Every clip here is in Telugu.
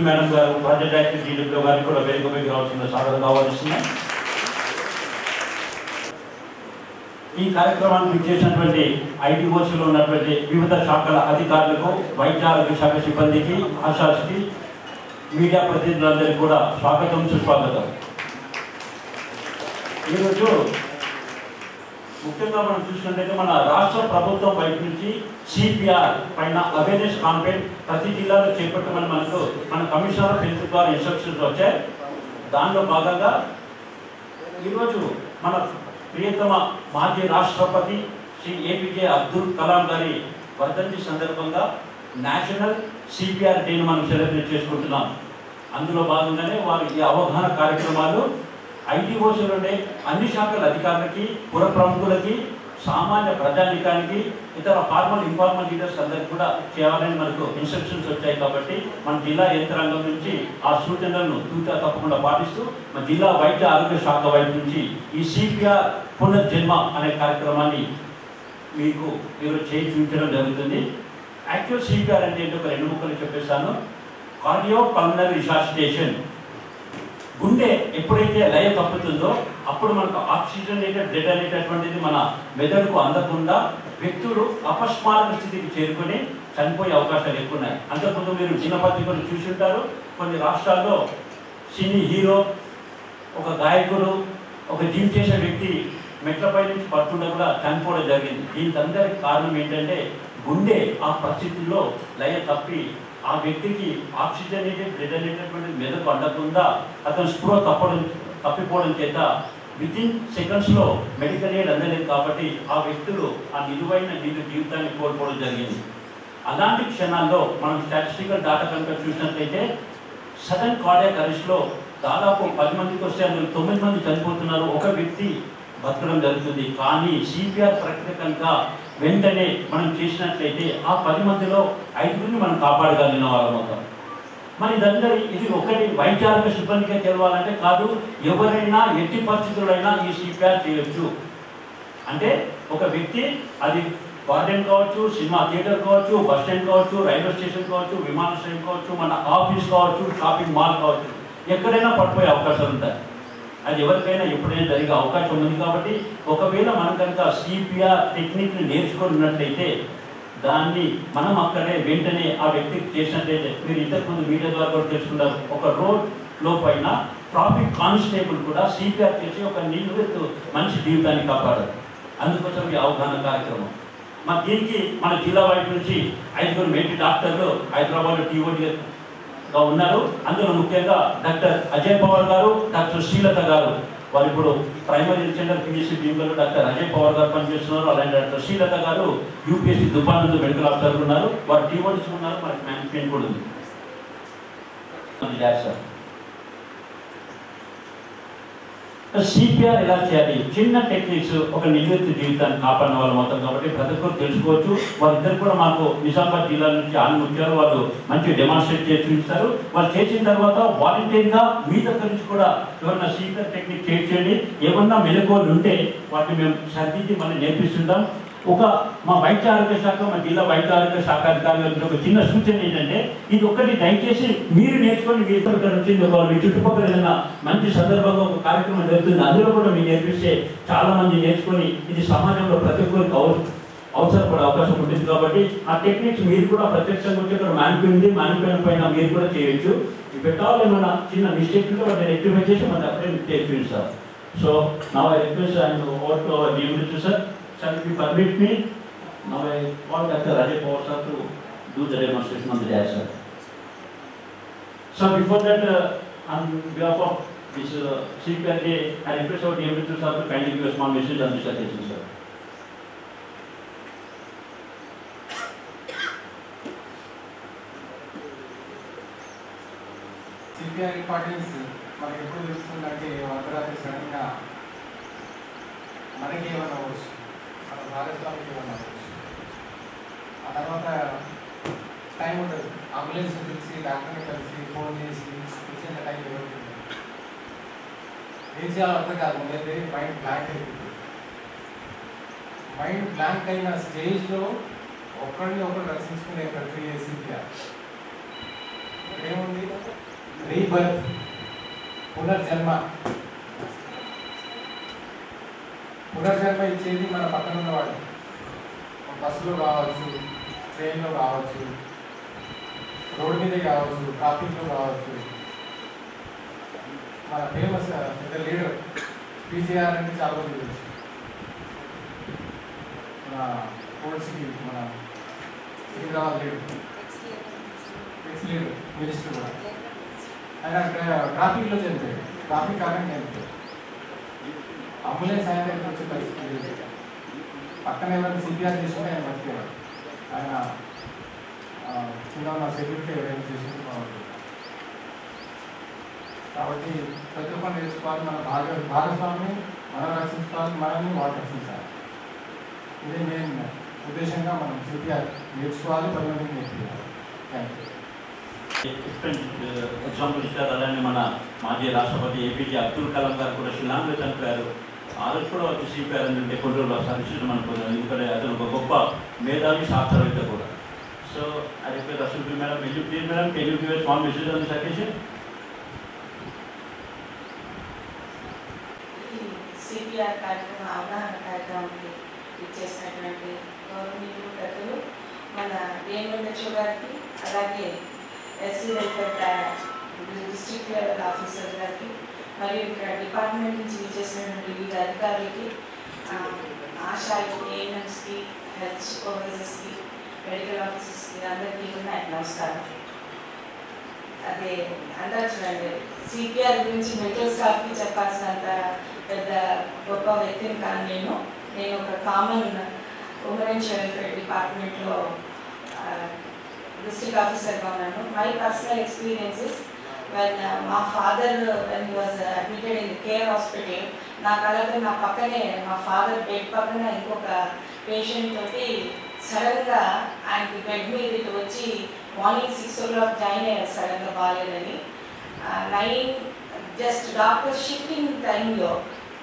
మేడం గారు ప్రాజెక్ట్ డైరెక్టర్ జీడీపీ గారికి కూడా వేదికపైకి రావాల్సిన స్వాగతం కావాల్సింది. ఈ కార్యక్రమానికి ఇచ్చేసినటువంటి ఐటీఓసీలో ఉన్నటువంటి వివిధ శాఖల అధికారులకు, వైద్య ఆరోగ్య శాఖ సిబ్బందికి, ఆశాస్కి, మీడియా ప్రతినిధులందరికీ కూడా స్వాగతం, సుస్వాగతం. ఈరోజు ముఖ్యంగా మనం చూసినట్లయితే మన రాష్ట్ర ప్రభుత్వం వైపు నుంచి సిపిఆర్ పైన అవేర్నెస్ కాంపెయిన్ ప్రతి జిల్లాలో చేపట్టమని మన కమిషనర్ ఆఫ్ హెల్త్ ద్వారా ఇన్స్ట్రక్షన్స్ వచ్చాయి. దానిలో భాగంగా ఈరోజు మన ప్రియతమ మాజీ రాష్ట్రపతి శ్రీ ఏపీజే అబ్దుల్ కలాం గారి వర్ధంతి సందర్భంగా నేషనల్ సిపిఆర్ డేను మనం సెలబ్రేట్ చేసుకుంటున్నాం. అందులో భాగంగానే వారి ఈ అవగాహన కార్యక్రమాలు ఐటీఓసీలో ఉండే అన్ని శాఖల అధికారులకి, పుర ప్రముఖులకి, సామాన్య ప్రజానికానికి, ఇతర ఫార్మల్ ఇన్ఫార్మల్ లీడర్స్ అందరికీ కూడా చేయాలని మనకు ఇన్స్ట్రక్షన్స్ వచ్చాయి. కాబట్టి మన జిల్లా యంత్రాంగం నుంచి ఆ సూచనలను తూచా తప్పకుండా పాటిస్తూ మన జిల్లా వైద్య ఆరోగ్య శాఖ వైపు నుంచి ఈ సిపిఆర్ పునర్జన్మ అనే కార్యక్రమాన్ని మీకు ఈరోజు చేయి చూపించడం జరుగుతుంది. యాక్చువల్ సిపిఆర్ అంటే ఏంటో ఒక 2 ముక్కలు చెప్పేస్తాను. Cardio pulmonary resuscitation. గుండె ఎప్పుడైతే లయ తప్పుతుందో అప్పుడు మనకు ఆక్సిజనేటెడ్ బ్లడ్ అనేటటువంటిది మన మెదడుకు అందకుండా వ్యక్తులు అపస్మారక స్థితికి చేరుకొని చనిపోయే అవకాశాలు ఎక్కువ ఉన్నాయి. అంతకుముందు మీరు దినపత్రికలు చూసి ఉంటారు. కొన్ని రాష్ట్రాల్లో సినీ హీరో, ఒక గాయకుడు, ఒక జిమ్ చేసే వ్యక్తి మెట్లపై నుంచి పడుతుండే కూడా చనిపోవడం జరిగింది. దీనికి అందరికి కారణం ఏంటంటే గుండె ఆ పరిస్థితుల్లో లయ తప్పి ఆ వ్యక్తికి ఆక్సిజనేటెడ్ బ్లడ్ అనేటటువంటి మెదకు అందకుండా అతను స్పృహ తప్పిపోవడం చేత వితిన్ సెకండ్స్లో మెడికల్ ఎయిడ్ అందలేదు. కాబట్టి ఆ వ్యక్తులు ఆ నిలువైన జీవితాన్ని కోల్పోవడం జరిగింది. అలాంటి క్షణాల్లో మనం స్టాటిస్టికల్ డాటా కనుక చూసినట్లయితే సడన్ కార్డియాక్ అరెస్ట్లో దాదాపు 10 మందికి వస్తే అందులో 9 మంది చనిపోతున్నారు, ఒక వ్యక్తి బతకడం జరుగుతుంది. కానీ సిపిఆర్ ప్రక్రియ కనుక వెంటనే మనం చేసినట్లయితే ఆ 10 మందిలో 5గురిని మనం కాపాడగలిగిన వాళ్ళం అవుతాం. మరి ఇది ఒకటి వైద్య ఆరోగ్య సిబ్బందికే తెలవాలంటే కాదు, ఎవరైనా ఎట్టి పరిస్థితులైనా ఈ సిపిఆర్ చేయొచ్చు. అంటే ఒక వ్యక్తి, అది గార్డెన్ కావచ్చు, సినిమా థియేటర్ కావచ్చు, బస్ స్టాండ్ కావచ్చు, రైల్వే స్టేషన్ కావచ్చు, విమానాశ్రయం కావచ్చు, మన ఆఫీస్ కావచ్చు, షాపింగ్ మాల్ కావచ్చు, ఎక్కడైనా పడిపోయే అవకాశాలు ఉంటాయి. అది ఎవరికైనా ఎప్పుడైనా జరిగే అవకాశం ఉంది. కాబట్టి ఒకవేళ మనం కనుక సిపిఆర్ టెక్నిక్ని నేర్చుకున్నట్లయితే దాన్ని మనం అక్కడే వెంటనే ఆ వ్యక్తికి చేసినట్లయితే, మీరు ఇంతకుముందు మీడియా ద్వారా కూడా తెలుసుకున్నారు, ఒక రోడ్లో పైన ట్రాఫిక్ కానిస్టేబుల్ కూడా సిపిఆర్ చేసి ఒక నిలువెత్తు మనిషి జీవితాన్ని కాపాడారు. అందుకోసం ఈ అవగాహన కార్యక్రమం. మరి దీనికి మన జిల్లా వైపు నుంచి 5గురు మెడికల్ డాక్టర్లు హైదరాబాద్లో టీఓటీగా ఉన్నారు. అందులో ముఖ్యంగా డాక్టర్ అజయ్ పవార్ గారు, డాక్టర్ శ్రీలత గారు, వారు ఇప్పుడు ప్రైమరీ సెంటర్ పిఎస్సి భీమలో డాక్టర్ అజయ్ పవార్ గారు పనిచేస్తున్నారు. అలాగే డాక్టర్ శ్రీలత గారు యూపీఎస్సీ దుబ్బానందు మెడికల్ ఆఫీసర్ ఉన్నారు. వారు టీఓటీస్ ఉన్నారు, మనకి మేనేజ్మెంట్ కూడా ఉంది. సిపిఆర్ ఎలా చేయాలి, చిన్న టెక్నిక్స్ ఒక నిలువెత్తు జీవితాన్ని కాపాడిన వాళ్ళు మొత్తం. కాబట్టి ప్రతి ఒక్కరు తెలుసుకోవచ్చు. వాళ్ళిద్దరు కూడా మాకు నిజామాబాద్ జిల్లా నుంచి ఆన్ముచ్చారు. వాళ్ళు మంచి డెమాన్స్ట్రేట్ చేసి చూపిస్తారు. వాళ్ళు చేసిన తర్వాత వాలంటీర్గా మీ దగ్గర నుంచి కూడా ఎవరైనా సిపిఆర్ టెక్నిక్ చేయండి, ఏమన్నా మెలకువలు ఉంటే వాటిని మేము సర్దిద్ది మళ్ళీ నేర్పిస్తుంటాం. మా వైద్య ఆరోగ్య శాఖ, మా జిల్లా వైద్య ఆరోగ్య శాఖ అధికారులకు ఒక చిన్న సూచన ఏంటంటే, ఇది ఒక్కటి దయచేసి మీరు నేర్చుకొని మీ ఇతరుల నుంచి మీ చుట్టుపక్కల ఏదైనా మంచి సందర్భంగా ఒక కార్యక్రమం జరుగుతుంది, అందులో కూడా మీరు నేర్పిస్తే చాలా మంది నేర్చుకొని ఇది సమాజంలో ప్రతి ఒక్కరికి అవసరపడే అవకాశం ఉంటుంది. కాబట్టి ఆ టెక్నిక్స్ మీరు కూడా ప్రత్యక్షంగా వచ్చి ఇక్కడ మానిపోయిన పైన మీరు కూడా చేయొచ్చు. ఈ పెట్టాలి ఏమైనా చిన్న మిస్టేక్ ఉంటే వాటిని రెక్టిఫై చేసి మన అప్పుడే చేయొచ్చు sir. So now I request and over to our DMD sir. Sir, if you permit me, now I call Dr. Rajay Pawar sir to do the demonstration on the day, sir. So before that, on behalf of this CPR day, I request our DMD sir to kindly give a small message on this occasion, sir. CPR importance మనకి ఎప్పుడు తెలుస్తుందంటే అర్ధరాత్రి సడన్గా మనకి ఏమన్నా అవ్వచ్చు, మన భాగస్వామికి ఏమన్నా అవ్వచ్చు. ఆ తర్వాత టైం ఉండదు, అంబులెన్స్ పిలిచి డాక్టర్ని కలిసి ఫోన్ చేసి ఇచ్చేంత టైం ఎవరికి ఏం చేయాలో అర్థం కాదు. ముందైతే మైండ్ బ్లాంక్ అయిపోతుంది. మైండ్ బ్లాంక్ అయిన స్టేజ్లో ఒకరిని ఒకరు రక్షించుకునే ప్రక్రియ CPR. ఏముంది, రీబర్త్, పునర్జన్మ. పునర్జన్మ ఇచ్చేది మన పక్కన ఉన్నవాడు. బస్సులో కావచ్చు, ట్రైన్లో కావచ్చు, రోడ్డు మీద కావచ్చు, ట్రాఫిక్లో కావచ్చు. మన ఫేమస్ పెద్ద లీడర్ PGR అంటే చాలా మంది తెలుసు. మన కోర్ట్స్కి మన Sriram leader, ex leader, minister కూడా. ఆయన ట్రాఫిక్లో చనిపోయాడు, ట్రాఫిక్ కారణంగా చనిపోయాడు. అంబులెన్స్ ఆయన దగ్గర వచ్చే పరిస్థితి లేదు. పక్కన ఎవరైనా CPR చేసుకుంటే ఆయన బతికేవాడు. ఆయన చిన్న ఉన్న సెక్యూరిటీ ఎవరైనా చేసుకుంటే బాగుంటుంది. కాబట్టి ప్రతి ఒక్కరు నేర్చుకోవాలి, మన భాగస్వామిని మనం రక్షించుకోవాలి, మనల్ని వాళ్ళు రక్షించాలి. ఇదే మెయిన్ ఉద్దేశంగా మనం CPR నేర్చుకోవాలి, 10 మందికి నేర్పించాలి. Thank you. ఎగ్జాంపుల్ ఇచ్చారు. అలానే మన మాజీ రాష్ట్రపతి APJ అబ్దుల్ కలాం గారు కూడా షిల్లాంగ్లో చనిపోయారు. ఆ రోజు కూడా వచ్చి CPR అంటే కొన్ని రోజులు సర్వీస్ మనకు, ఎందుకంటే అతను ఒక గొప్ప మేధావి శాస్త్రవేత్త కూడా. సో ఐ రిక్వెస్ట్ అసలు madam, will you please madam, can you give a small message on this occasion? CPR కార్యక్రమం అవగాహన కార్యక్రమానికి ఇచ్చేసినటువంటి గౌరవనీయులు పెద్దలు మన DMHO గారికి, అలాగే SC welfare district level officer గారికి, మరియు ఇక్కడ డిపార్ట్మెంట్ నుంచి ఇచ్చేసినటువంటి వివిధ అధికారులకి, ఆశాలకి, ANMస్కి, హెల్త్ సూపర్వైజర్స్కి, మెడికల్ ఆఫీసర్స్కి అందరికీ కూడా నమస్కారం. అదే అంటారు చూడండి, CPR గురించి మెడికల్ స్టాఫ్కి చెప్పాల్సినంత పెద్ద గొప్ప వ్యక్తిని కాదు నేను. ఒక common women and child welfare డిపార్ట్మెంట్లో డిస్ట్రిక్ట్ ఆఫీసర్గా ఉన్నాను. మై పర్సనల్ ఎక్స్పీరియన్సెస్, మా father when he was admitted in care hospital, నా కళ్ళతో నా పక్కనే, మా ఫాదర్ బెడ్ పక్కన ఇంకొక పేషెంట్ తోటి సడన్గా ఆయనకి బెడ్ మీద వచ్చి మార్నింగ్ 6 o'clock జాయిన్ అయ్యారు. సడన్గా బాగాలేదని 9 జస్ట్ డాక్టర్ షిఫ్టింగ్ టైంలో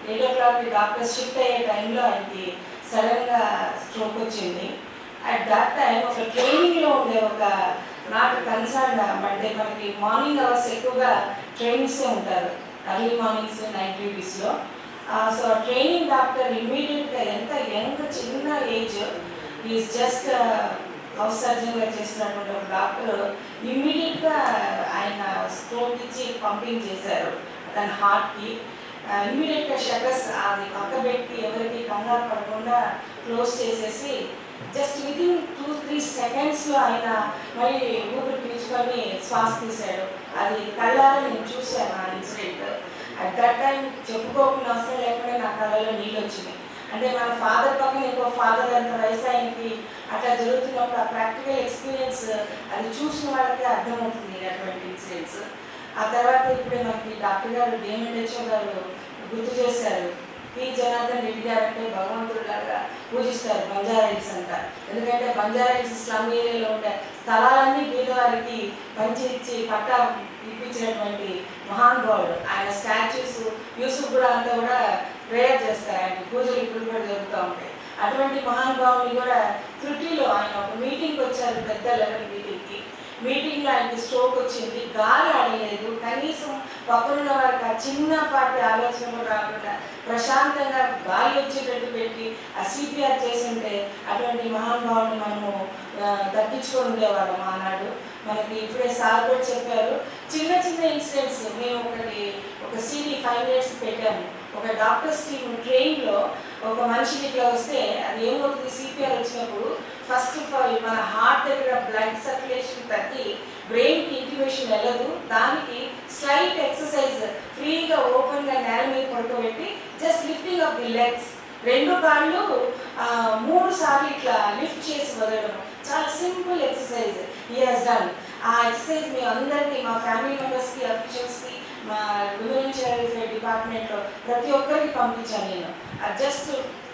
8 o'clock డాక్టర్ షిఫ్ట్ అయ్యే టైంలో ఆయనకి సడన్గా స్ట్రోక్ వచ్చింది. అట్ దట్ టైం ఒక ట్రైనింగ్లో ఉండే ఒక నాట్ కన్సర్న్ అంటే మనకి మార్నింగ్ అవర్స్ ఎక్కువగా ట్రైనింగ్సే ఉంటారు, ఎర్లీ మార్నింగ్స్, నైట్ డ్యూటీస్లో. సో ట్రైనింగ్ డాక్టర్ ఇమ్మీడియట్గా, ఎంత యంగ్ చిన్న ఏజ్, ఈజ్ జస్ట్ హౌస్ సర్జన్గా చేస్తున్నటువంటి ఒక డాక్టర్ ఇమ్మీడియట్గా ఆయన స్ట్రోక్ ఇచ్చి పంపింగ్ చేశారు తన హార్ట్కి. ఇమ్మీడియట్గా షటర్స్ అది పక్క పెట్టి ఎవరికి కంగారు పడకుండా క్లోజ్ చేసేసి జస్ట్ వితిన్ 2-3 secondsలో ఆయన మళ్ళీ ఊపిరి పీల్చుకొని శ్వాస తీశాడు. అది కళ్ళారా నేను చూశాను ఆ ఇన్సిడెంట్. అట్ దట్ టైం చెప్పుకోకుండా అవసరం లేకుండా నా కళ్ళలో నీళ్ళు వచ్చినాయి. అంటే మన ఫాదర్ పక్కన ఇంకో ఫాదర్ అంత వయసు ఆయనకి అట్లా జరుగుతున్నప్పుడు ఆ ప్రాక్టికల్ ఎక్స్పీరియన్స్ అది చూసిన వాళ్ళకి అర్థమవుతుంది అటువంటి ఇన్సిడెంట్స్. ఆ తర్వాత ఇప్పుడే మనకి డాక్టర్ గారు DMHO గారు గుర్తు చేశారు, P. జనార్దన్ రెడ్డి గారు అంటే భగవంతుడిలాగా పూజిస్తారు బంజారాయిల్స్ అంట. ఎందుకంటే బంజారాయిల్స్ స్లమ్ ఏరియాలో ఉండే స్థలాలన్నీ పేదవారికి పంచి ఇచ్చి పట్టా ఇప్పించినటువంటి మహానుభావుడు. ఆయన స్టాచ్యూస్ యూసుఫ్ కూడా అంతా కూడా ప్రేయర్ చేస్తారు, ఆయన పూజలు ఇప్పుడు కూడా జరుగుతూ ఉంటాయి. అటువంటి మహానుభావుని కూడా త్రుటిలో ఆయన ఒక మీటింగ్కి వచ్చారు, పెద్ద లెవెల్ మీటింగ్కి. మీటింగ్లో ఆయనకి స్ట్రోక్ వచ్చింది, గాలి ఆడలేదు, కనీసం పక్కనున్న వారికి ఆ చిన్నపాటి ఆలోచనలు రాకుండా ప్రశాంతంగా గాలి వచ్చేటట్టు పెట్టి ఆ CPR చేస్తుంటే అటువంటి మహానుభావుని మనము తగ్గించుకొని ఉండేవాళ్ళం ఆనాడు. మనకి ఇప్పుడే సార్ కూడా చెప్పారు, చిన్న చిన్న ఇన్సిడెంట్స్. మేము ఒక CD 5 minutes పెట్టాము. ఒక డాక్టర్స్ టీమ్ ట్రైన్లో ఒక మనిషికి ఇట్లా వస్తే అది ఏమవుతుంది, సిపిఆర్ వచ్చినప్పుడు ఫస్ట్ ఆఫ్ ఆల్ మన హార్ట్ దగ్గర బ్లడ్ సర్క్యులేషన్ తగ్గి బ్రెయిన్కి ఇంటిమేషన్ వెళ్ళదు. దానికి స్లైట్ ఎక్సర్సైజ్ ఫ్రీగా ఓపెన్గా నేల మీద పడుకోబెట్టి just lifting of the legs, 2 కాళ్ళు 3 సార్లు ఇట్లా లిఫ్ట్ చేసి వదలడం, చాలా simple exercise he has done. ఆ ఎక్సర్సైజ్ మీ అందరికీ, మా ఫ్యామిలీ మెంబర్స్కి, అఫీషియల్స్కి, మా విమెన్ చైల్డ్ వెల్ఫేర్ డిపార్ట్మెంట్లో ప్రతి ఒక్కరికి పంపించాను నేను. జస్ట్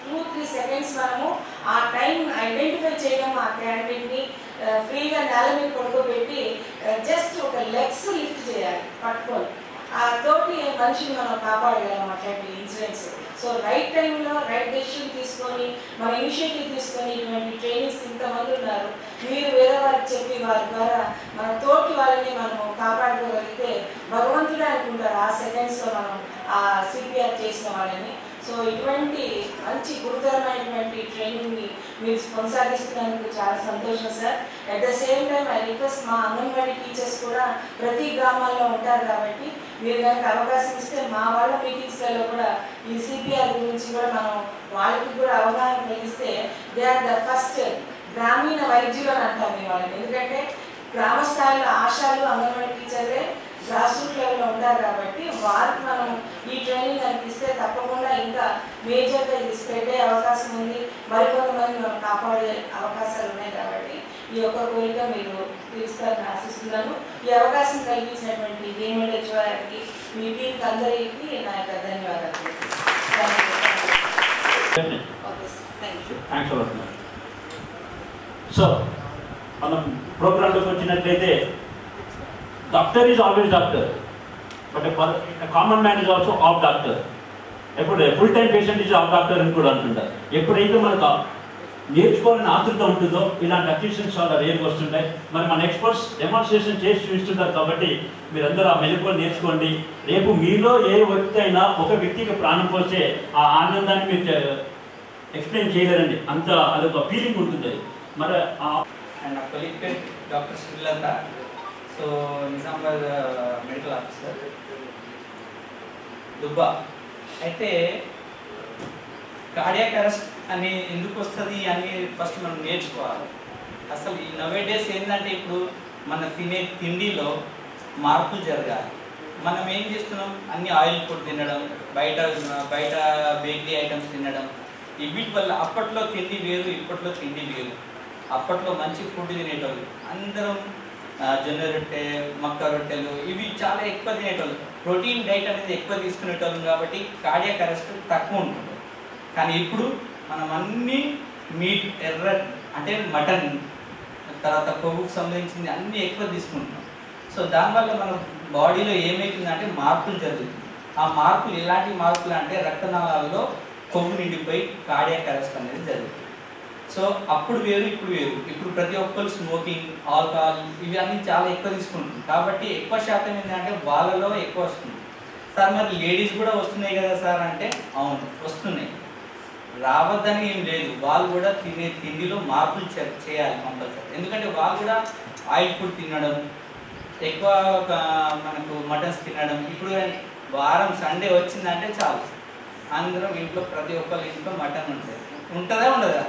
2-3 సెకండ్స్ మనము ఆ టైం ఐడెంటిఫై చేయడం, ఆ క్యాండిడేట్ని ఫ్రీగా నేల మీద పడుకోబెట్టి జస్ట్ ఒక లెగ్స్ లిఫ్ట్ చేయాలి పట్టుకొని, ఆ తోటి మనిషిని మనం కాపాడగలం అట్లాంటి ఇన్సిడెంట్స్. సో రైట్ టైంలో రైట్ డెసిషన్ తీసుకొని మన ఇనిషియేటివ్ తీసుకొని ఇటువంటి ట్రైనింగ్స్ ఇంతమంది ఉన్నారు. మీరు వేరే వారికి చెప్పి వారి ద్వారా మన తోటి వాళ్ళని మనం కాపాడుకోగలిగితే భగవంతుడే అనుకుంటారు ఆ సెకండ్స్లో మనం ఆ సిపిఆర్ చేసిన వాళ్ళని. సో ఇటువంటి మంచి గురుతరమైనటువంటి ట్రైనింగ్ని మీరు కొనసాగిస్తున్నందుకు చాలా సంతోషం sir. At the same time I request మా అంగన్వాడీ టీచర్స్ కూడా ప్రతి గ్రామాల్లో ఉంటారు కాబట్టి మీరు కనుక అవకాశం ఇస్తే మా వాళ్ళ మీటింగ్స్లలో కూడా ఈ సిపిఆర్ గురించి కూడా మనం వాళ్ళకి కూడా అవగాహన కలిగిస్తే దే ఆర్ ద ఫస్ట్ గ్రామీణ వైద్యులు అని అంటాం మీ వాళ్ళని. ఎందుకంటే గ్రామ స్థాయిలో ఆశాలు అంగన్వాడీ టీచర్లే గ్రాస్ రూట్ లెవెల్లో ఉంటారు కాబట్టి వారికి మనం ఈ ట్రైనింగ్ అనిపిస్తే తప్పకుండా ఇంకా మేజర్గా ఇది స్ప్రెడ్ అయ్యే అవకాశం ఉంది, మరికొంతమంది మనం కాపాడే అవకాశాలు ఉన్నాయి. కాబట్టి ఈ యొక్క కోరిక మీరు తీరుస్తారని ఆశిస్తున్నాను. ఈ అవకాశం కలిగించినటువంటి డిఎంఎల్హెచ్ఓ గారికి, మీ టీంకి అందరికీ నా యొక్క ధన్యవాదాలు. సో మనం ప్రోగ్రాంలోకి వచ్చినట్లయితే doctor is always doctor, but common man is also of doctor. ఎప్పుడు full time patient is of doctor అని కూడా అంటుంటారు. ఎప్పుడైతే మనకు నేర్చుకోవాలని ఆతృత ఉంటుందో ఇలాంటి అక్యూషన్స్ చాలా రేర్గా వస్తుంటాయి. మరి మన ఎక్స్పర్ట్స్ డెమాన్స్ట్రేషన్ చేసి చూపిస్తుంటారు కాబట్టి మీరందరూ ఆ మెలకువలు నేర్చుకోండి. రేపు మీలో ఏ వ్యక్తి అయినా ఒక వ్యక్తికి ప్రాణం పోస్తే ఆ ఆనందాన్ని మీరు ఎక్స్ప్లెయిన్ చేయలేరండి, అంత అదొక ఫీలింగ్ ఉంటుంది. మరి అండ్ నా కొలీగ్ పేరు doctor Srilatha. So Nizamabad medical officer Dubba. అయితే కార్డియాక్ అరెస్ట్ అని ఎందుకు వస్తుంది అని ఫస్ట్ మనం నేర్చుకోవాలి. అసలు ఈ నవేడేస్ ఏంటంటే ఇప్పుడు మన తినే తిండిలో మార్పులు జరగాలి. మనం ఏం చేస్తున్నాం, అన్ని ఆయిల్ ఫుడ్ తినడం, బయట బేకరీ ఐటమ్స్ తినడం, వీటి వల్ల అప్పట్లో తిండి వేరు, ఇప్పట్లో తిండి వేరు. అప్పట్లో మంచి ఫుడ్ తినేటోళ్ళు, అందరం జొన్న రొట్టె, మక్క రొట్టెలు ఇవి చాలా ఎక్కువ తినేటోళ్ళు, ప్రోటీన్ డైట్ అనేది ఎక్కువ తీసుకునేటోళ్ళం కాబట్టి కార్డియాక్ అరెస్ట్ తక్కువ ఉంటుంది. కానీ ఇప్పుడు మనం అన్నీ మీట్, ఎర్ర అంటే మటన్, తర్వాత కొవ్వుకు సంబంధించింది అన్నీ ఎక్కువ తీసుకుంటున్నాం. సో దానివల్ల మన బాడీలో ఏమవుతుందంటే మార్పులు జరుగుతుంది. ఆ మార్పులు ఎలాంటి మార్పులు అంటే రక్తనాళాల్లో కొవ్వు నిండిపోయి కార్డియాక్ అరెస్ట్ అనేది జరుగుతుంది. సో అప్పుడు వేరు, ఇప్పుడు వేరు. ఇప్పుడు ప్రతి ఒక్కరు స్మోకింగ్, ఆల్కహాల్ ఇవి అన్నీ చాలా ఎక్కువ తీసుకుంటుంది కాబట్టి ఎక్కువ శాతం ఏంటంటే వాళ్ళలో ఎక్కువ వస్తుంది. సార్ మరి లేడీస్ కూడా వస్తున్నాయి కదా సార్ అంటే అవును వస్తున్నాయి, రావద్దని ఏం లేదు. వాళ్ళు కూడా తినే తిండిలో మార్పులు చేయాలి కంపల్సరీ. ఎందుకంటే వాళ్ళు కూడా ఆయిల్ ఫుడ్ తినడం, ఎక్కువ మనకు మటన్స్ తినడం. ఇప్పుడు వారం సండే వచ్చిందంటే చాలు, అందరం ఇంట్లో ప్రతి ఒక్కరి ఇంట్లో మటన్ ఉంటుంది, ఉంటుందా ఉండదా?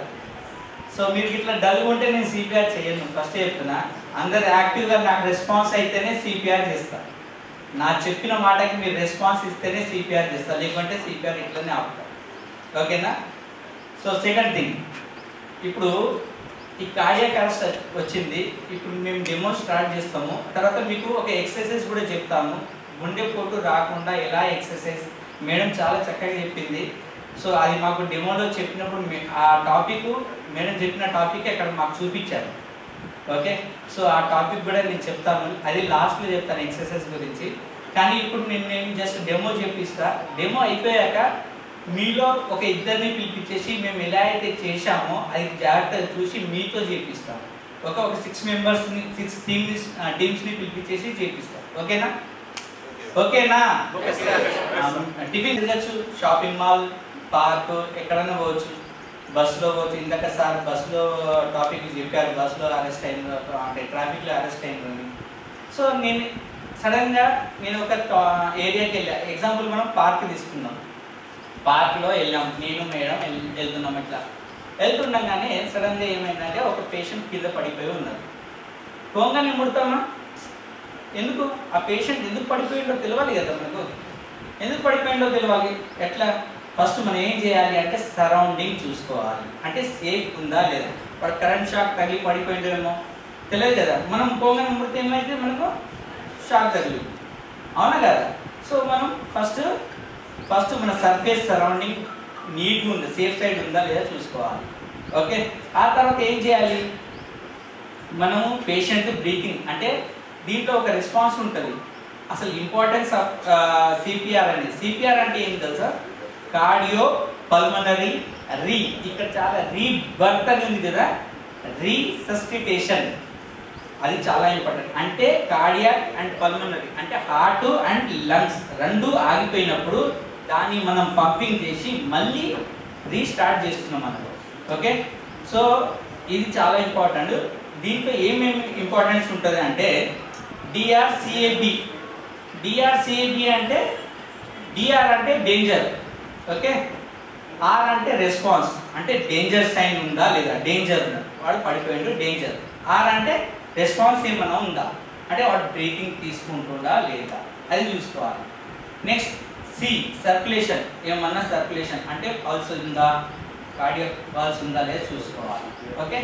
సో మీరు ఇట్లా డల్గా ఉంటే నేను సిపిఆర్ చేయను, ఫస్ట్ చెప్తున్నా. అందరు యాక్టివ్గా నాకు రెస్పాన్స్ అయితేనే సిపిఆర్ చేస్తాను. నా చెప్పిన మాటకి మీరు రెస్పాన్స్ ఇస్తేనే సిపిఆర్ చేస్తారు, లేకుంటే సిపిఆర్ ఇట్లనే ఆపుతారు. ఓకేనా? సో సెకండ్ థింగ్, ఇప్పుడు ఈ కార్డియాక్ అరెస్ట్ వచ్చింది, ఇప్పుడు మేము డెమో స్టార్ట్ చేస్తాము. తర్వాత మీకు ఒక ఎక్సర్సైజ్ కూడా చెప్తాము, గుండెపోటు రాకుండా ఎలా ఎక్సర్సైజ్. మేడం చాలా చక్కగా చెప్పింది. సో అది మాకు డెమోలో చెప్పినప్పుడు ఆ టాపిక్, మేడం చెప్పిన టాపిక్ అక్కడ మాకు చూపించారు. ఓకే, సో ఆ టాపిక్ కూడా నేను చెప్తాను, అది లాస్ట్లో చెప్తాను ఎక్సర్సైజ్ గురించి. కానీ ఇప్పుడు నేను జస్ట్ డెమో చెప్పిస్తా. డెమో అయిపోయాక మీలో ఒక ఇద్దరిని పిలిపించేసి మేము ఎలా అయితే చేశామో అది జాగ్రత్తగా చూసి మీతో చేపిస్తాం. ఒక 6 మెంబర్స్ని, 6 టీమ్స్ని పిలిపించేసి చేపిస్తాం. ఓకేనా? ఓకేనా? టిఫిన్ తిరగచ్చు, షాపింగ్ మాల్, పార్క్, ఎక్కడైనా పోవచ్చు, బస్సులో పోవచ్చు. ఇందాక సార్ బస్సులో టాపిక్ చెప్పారు, బస్సులో అరెస్ట్ అయిన అంటే ట్రాఫిక్లో అరెస్ట్ అయిందని. సో నేను సడన్గా ఒక ఏరియాకి వెళ్ళా. ఎగ్జాంపుల్ మనం పార్క్ తీసుకుందాం. పార్క్లో వెళ్ళాం, నేను మేడం వెళ్తున్నాం. ఇట్లా వెళ్తుండగానే సడన్గా ఏమైందంటే ఒక పేషెంట్ కింద పడిపోయి ఉన్నారు. పోగానే ముడతామా? ఎందుకు ఆ పేషెంట్ ఎందుకు పడిపోయిందో తెలియాలి కదా మనకు. ఎందుకు పడిపోయిందో తెలియాలి. ఎట్లా? ఫస్ట్ మనం ఏం చేయాలి అంటే సరౌండింగ్ చూసుకోవాలి. అంటే సేఫ్ ఉందా లేదా. వాడు కరెంట్ షాక్ తగిలి పడిపోయిందేమో తెలియదు కదా. మనం పోగానే ముడితే ఏమైతే మనకు షాక్ తగిలి, అవునా కదా. సో మనం ఫస్ట్ మన సర్ఫేస్ సరౌండింగ్ నీట్గా ఉంది, సేఫ్ సైడ్ ఉందా లేదా చూసుకోవాలి. ఓకే, ఆ తర్వాత ఏం చేయాలి, మనము పేషెంట్ బ్రీతింగ్ అంటే దీంట్లో ఒక రెస్పాన్స్ ఉంటుంది. అసలు ఇంపార్టెన్స్ ఆఫ్ సిపిఆర్ అనేది. సిపిఆర్ అంటే ఏం తెలుసా? కార్డియో పల్మనరీ రీ, ఇక్కడ చాలా రీబర్త్ అని ఉంది కదా, రీసస్టిటేషన్, అది చాలా ఇంపార్టెంట్. అంటే కార్డియాక్ అండ్ పల్మనరీ అంటే హార్ట్ అండ్ లంగ్స్ రెండు ఆగిపోయినప్పుడు దాన్ని మనం పంపింగ్ చేసి మళ్ళీ రీస్టార్ట్ చేస్తున్నాం మనకు. ఓకే, సో ఇది చాలా ఇంపార్టెంట్. దీంట్లో ఏమేమి ఇంపార్టెన్స్ ఉంటుంది అంటే డిఆర్సిఏబి. డిఆర్సిఏబి అంటే డిఆర్ అంటే డేంజర్, ఓకే, ఆర్ అంటే రెస్పాన్స్ అంటే డేంజర్ సైన్ ఉందా లేదా, డేంజర్ వాడు పడిపోయిండు డేంజర్. ఆర్ అంటే రెస్పాన్స్ ఏమన్నా ఉందా అంటే వాడు బ్రీతింగ్ తీసుకుంటుందా లేదా అది చూసుకోవాలి. నెక్స్ట్ సి సర్క్యులేషన్, ఏమన్నా సర్క్యులేషన్ అంటే పల్స్ ఉందా, కార్డియాక్ పల్స్ ఉందా లేదా చూసుకోవాలి. ఓకే,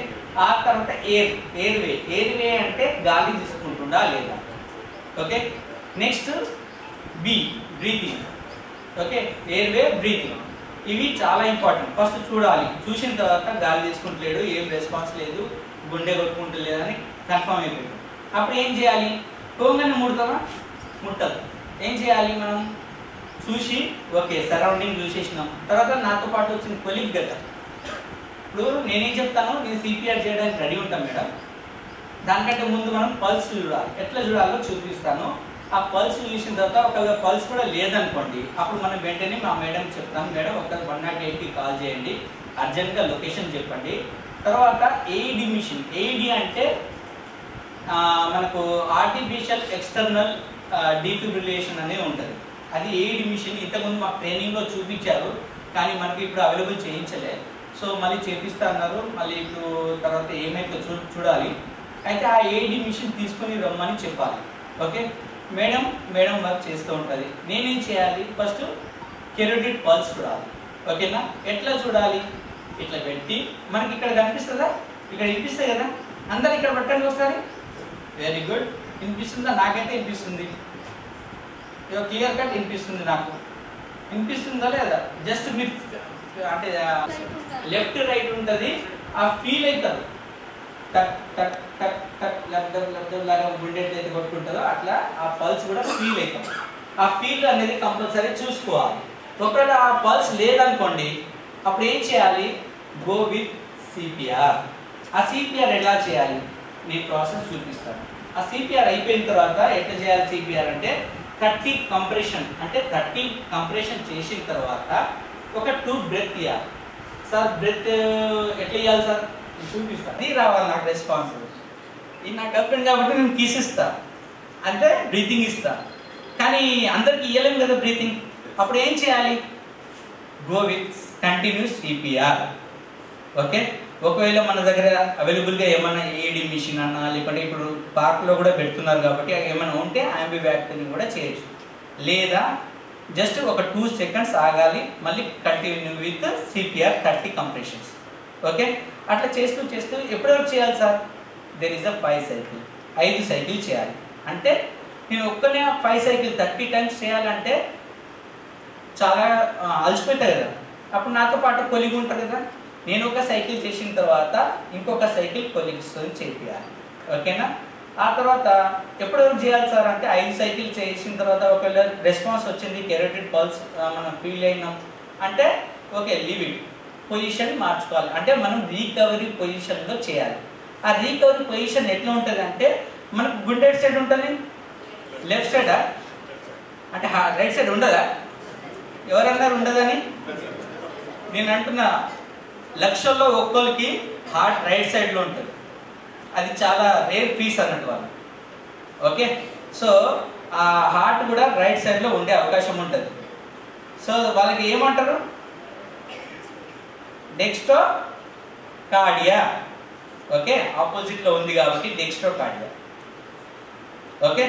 ఆ తర్వాత ఎయిర్వే అంటే గాలి తీసుకుంటుందా లేదా. Okay, next B breathing. Okay, airway breathing, ఇవి చాలా ఇంపార్టెంట్. ఫస్ట్ చూడాలి, చూసిన తర్వాత గాలి తీసుకుంటలేడు, ఏం రెస్పాన్స్ లేదు, గుండె కొట్టుకుంటలేదని కన్ఫర్మ్ అయిపోయింది. అప్పుడు ఏం చేయాలి? పోగానే ముడతామా? ముట్టదు. ఏం చేయాలి మనం? చూసి ఓకే సరౌండింగ్ చూసేసినాం. తర్వాత నాతో పాటు వచ్చిన కొలీగ్ కదా, ఇప్పుడు నేనేం చెప్తాను, నేను సిపిఆర్ చేయడానికి రెడీ ఉంటాను మేడం. దానికంటే ముందు మనం పల్స్ చూడాలి. ఎట్లా చూడాలో చూపిస్తాను. ఆ పల్స్ చూసిన తర్వాత ఒకవేళ పల్స్ కూడా లేదనుకోండి, అప్పుడు మనం వెంటనే మా మేడం చెప్తాం, మేడం ఒక 108కి కాల్ చేయండి, అర్జెంట్గా లొకేషన్ చెప్పండి. తర్వాత ఏఈడి మిషన్. ఏఈడి అంటే మనకు ఆర్టిఫిషియల్ ఎక్స్టర్నల్ డీఫిబ్రిలేషన్ అనేది ఉంటుంది. అది ఏఈడి మిషన్. ఇంతకుముందు మాకు ట్రైనింగ్లో చూపించారు, కానీ మనకి ఇప్పుడు అవైలబుల్ చేయించలే. సో మళ్ళీ చేపిస్తా అన్నారు. మళ్ళీ ఇప్పుడు తర్వాత ఏమైతే చూడాలి. అయితే ఆ ఏఈడి మిషన్ తీసుకొని రమ్మని చెప్పాలి. ఓకే, మేడం వర్క్ చేస్తూ ఉంటుంది. నేనేం చేయాలి? ఫస్ట్ కెరోటిడ్ పల్స్ చూడాలి. ఓకేనా? ఎట్లా చూడాలి? ఇట్లా పెట్టి మనకి ఇక్కడ కనిపిస్తుందా, ఇక్కడ వినిపిస్తుంది కదా, అందరు ఇక్కడ పట్టండి ఒకసారి. వెరీ గుడ్, వినిపిస్తుందా? నాకైతే వినిపిస్తుంది, క్లియర్ కట్ వినిపిస్తుంది. నాకు వినిపిస్తుందా లేదా? జస్ట్ మీరు అంటే లెఫ్ట్ రైట్ ఉంటుంది, ఆ ఫీల్ అవుతుంది. టక్ టక్ టక్ టక్ లాగా గుండె అయితే కొట్టుకుంటుందో అట్లా ఆ పల్స్ కూడా ఫీల్ అవుతుంది. ఆ ఫీల్ అనేది కంపల్సరీ చూసుకోవాలి. ఒకవేళ ఆ పల్స్ లేదనుకోండి, అప్పుడు ఏం చేయాలి? Go with CPR. ఆ సిపిఆర్ ఎలా చేయాలి నేను ప్రాసెస్ చూపిస్తాను. ఆ సిపిఆర్ అయిపోయిన తర్వాత ఎట్లా చేయాలి సిపిఆర్ అంటే 30 కంప్రెషన్, అంటే 30 కంప్రెషన్ చేసిన తర్వాత ఒక 2 బ్రెత్ ఇవ్వాలి. సార్ బ్రెత్ ఎట్లా ఇవ్వాలి సార్ చూపిస్తాను. అది రావాలి నాకు రెస్పాన్స్. ఇది నా గర్ల్ ఫ్రెండ్ కాబట్టి నేను తీసిస్తా, అంటే బ్రీతింగ్ ఇస్తా. కానీ అందరికి ఇవ్వలేము కదా బ్రీతింగ్. అప్పుడు ఏం చేయాలి? Go with continuous CPR. Okay, ఒకవేళ మన దగ్గర అవైలబుల్గా ఏమైనా ఏఈడి మిషన్ అన్నా, లేకపోతే ఇప్పుడు పార్క్లో కూడా పెడుతున్నారు కాబట్టి ఏమైనా ఉంటే యాంబివ్యాక్టర్ని కూడా చేయొచ్చు. లేదా జస్ట్ ఒక 2 సెకండ్స్ ఆగాలి, మళ్ళీ continue with CPR 30 compressions. Okay, అట్లా చేస్తూ చేస్తూ ఎప్పటివరకు చేయాలి sir? There is a 5 cycle, 5 cycle చేయాలి. అంటే నేను ఒక్కనే 5 సైకిల్ 30 టైమ్స్ చేయాలంటే చాలా అలసిపోతాయి కదా. అప్పుడు నాతో పాటు కొలిగి ఉంటారు కదా, నేను ఒక సైకిల్ చేసిన తర్వాత ఇంకొక సైకిల్ కొలిగ్స్తో చేయాలి. ఓకేనా? ఆ తర్వాత ఎప్పటివరకు చేయాలి సార్ అంటే 5 సైకిల్ చేసిన తర్వాత ఒకవేళ రెస్పాన్స్ వచ్చింది, కెరోటిడ్ పల్స్ మనం ఫీల్ అయినాం అంటే ఓకే లీవ్ ఇట్, పొజిషన్ మార్చుకోవాలి. అంటే మనం రీకవరీ పొజిషన్లో చేయాలి. ఆ రీకవరీ పొజిషన్ ఎట్లా ఉంటుంది అంటే మనకు గుండె సైడ్ ఉంటుంది, లెఫ్ట్ సైడా అంటే రైట్ సైడ్ ఉండదా? ఎవరన్నారు ఉండదని? నేను అంటున్నా, లక్షల్లో ఒక్కొక్కరికి హార్ట్ రైట్ సైడ్లో ఉంటుంది. అది చాలా రేర్ పీస్ అన్నట్టు వాళ్ళు. ఓకే, సో ఆ హార్ట్ కూడా రైట్ సైడ్లో ఉండే అవకాశం ఉంటుంది. సో వాళ్ళకి ఏమంటారు? Dextro cardia. ఓకే, ఆపోజిట్లో ఉంది కాబట్టి డెక్స్ట్రో కార్డియా. ఓకే,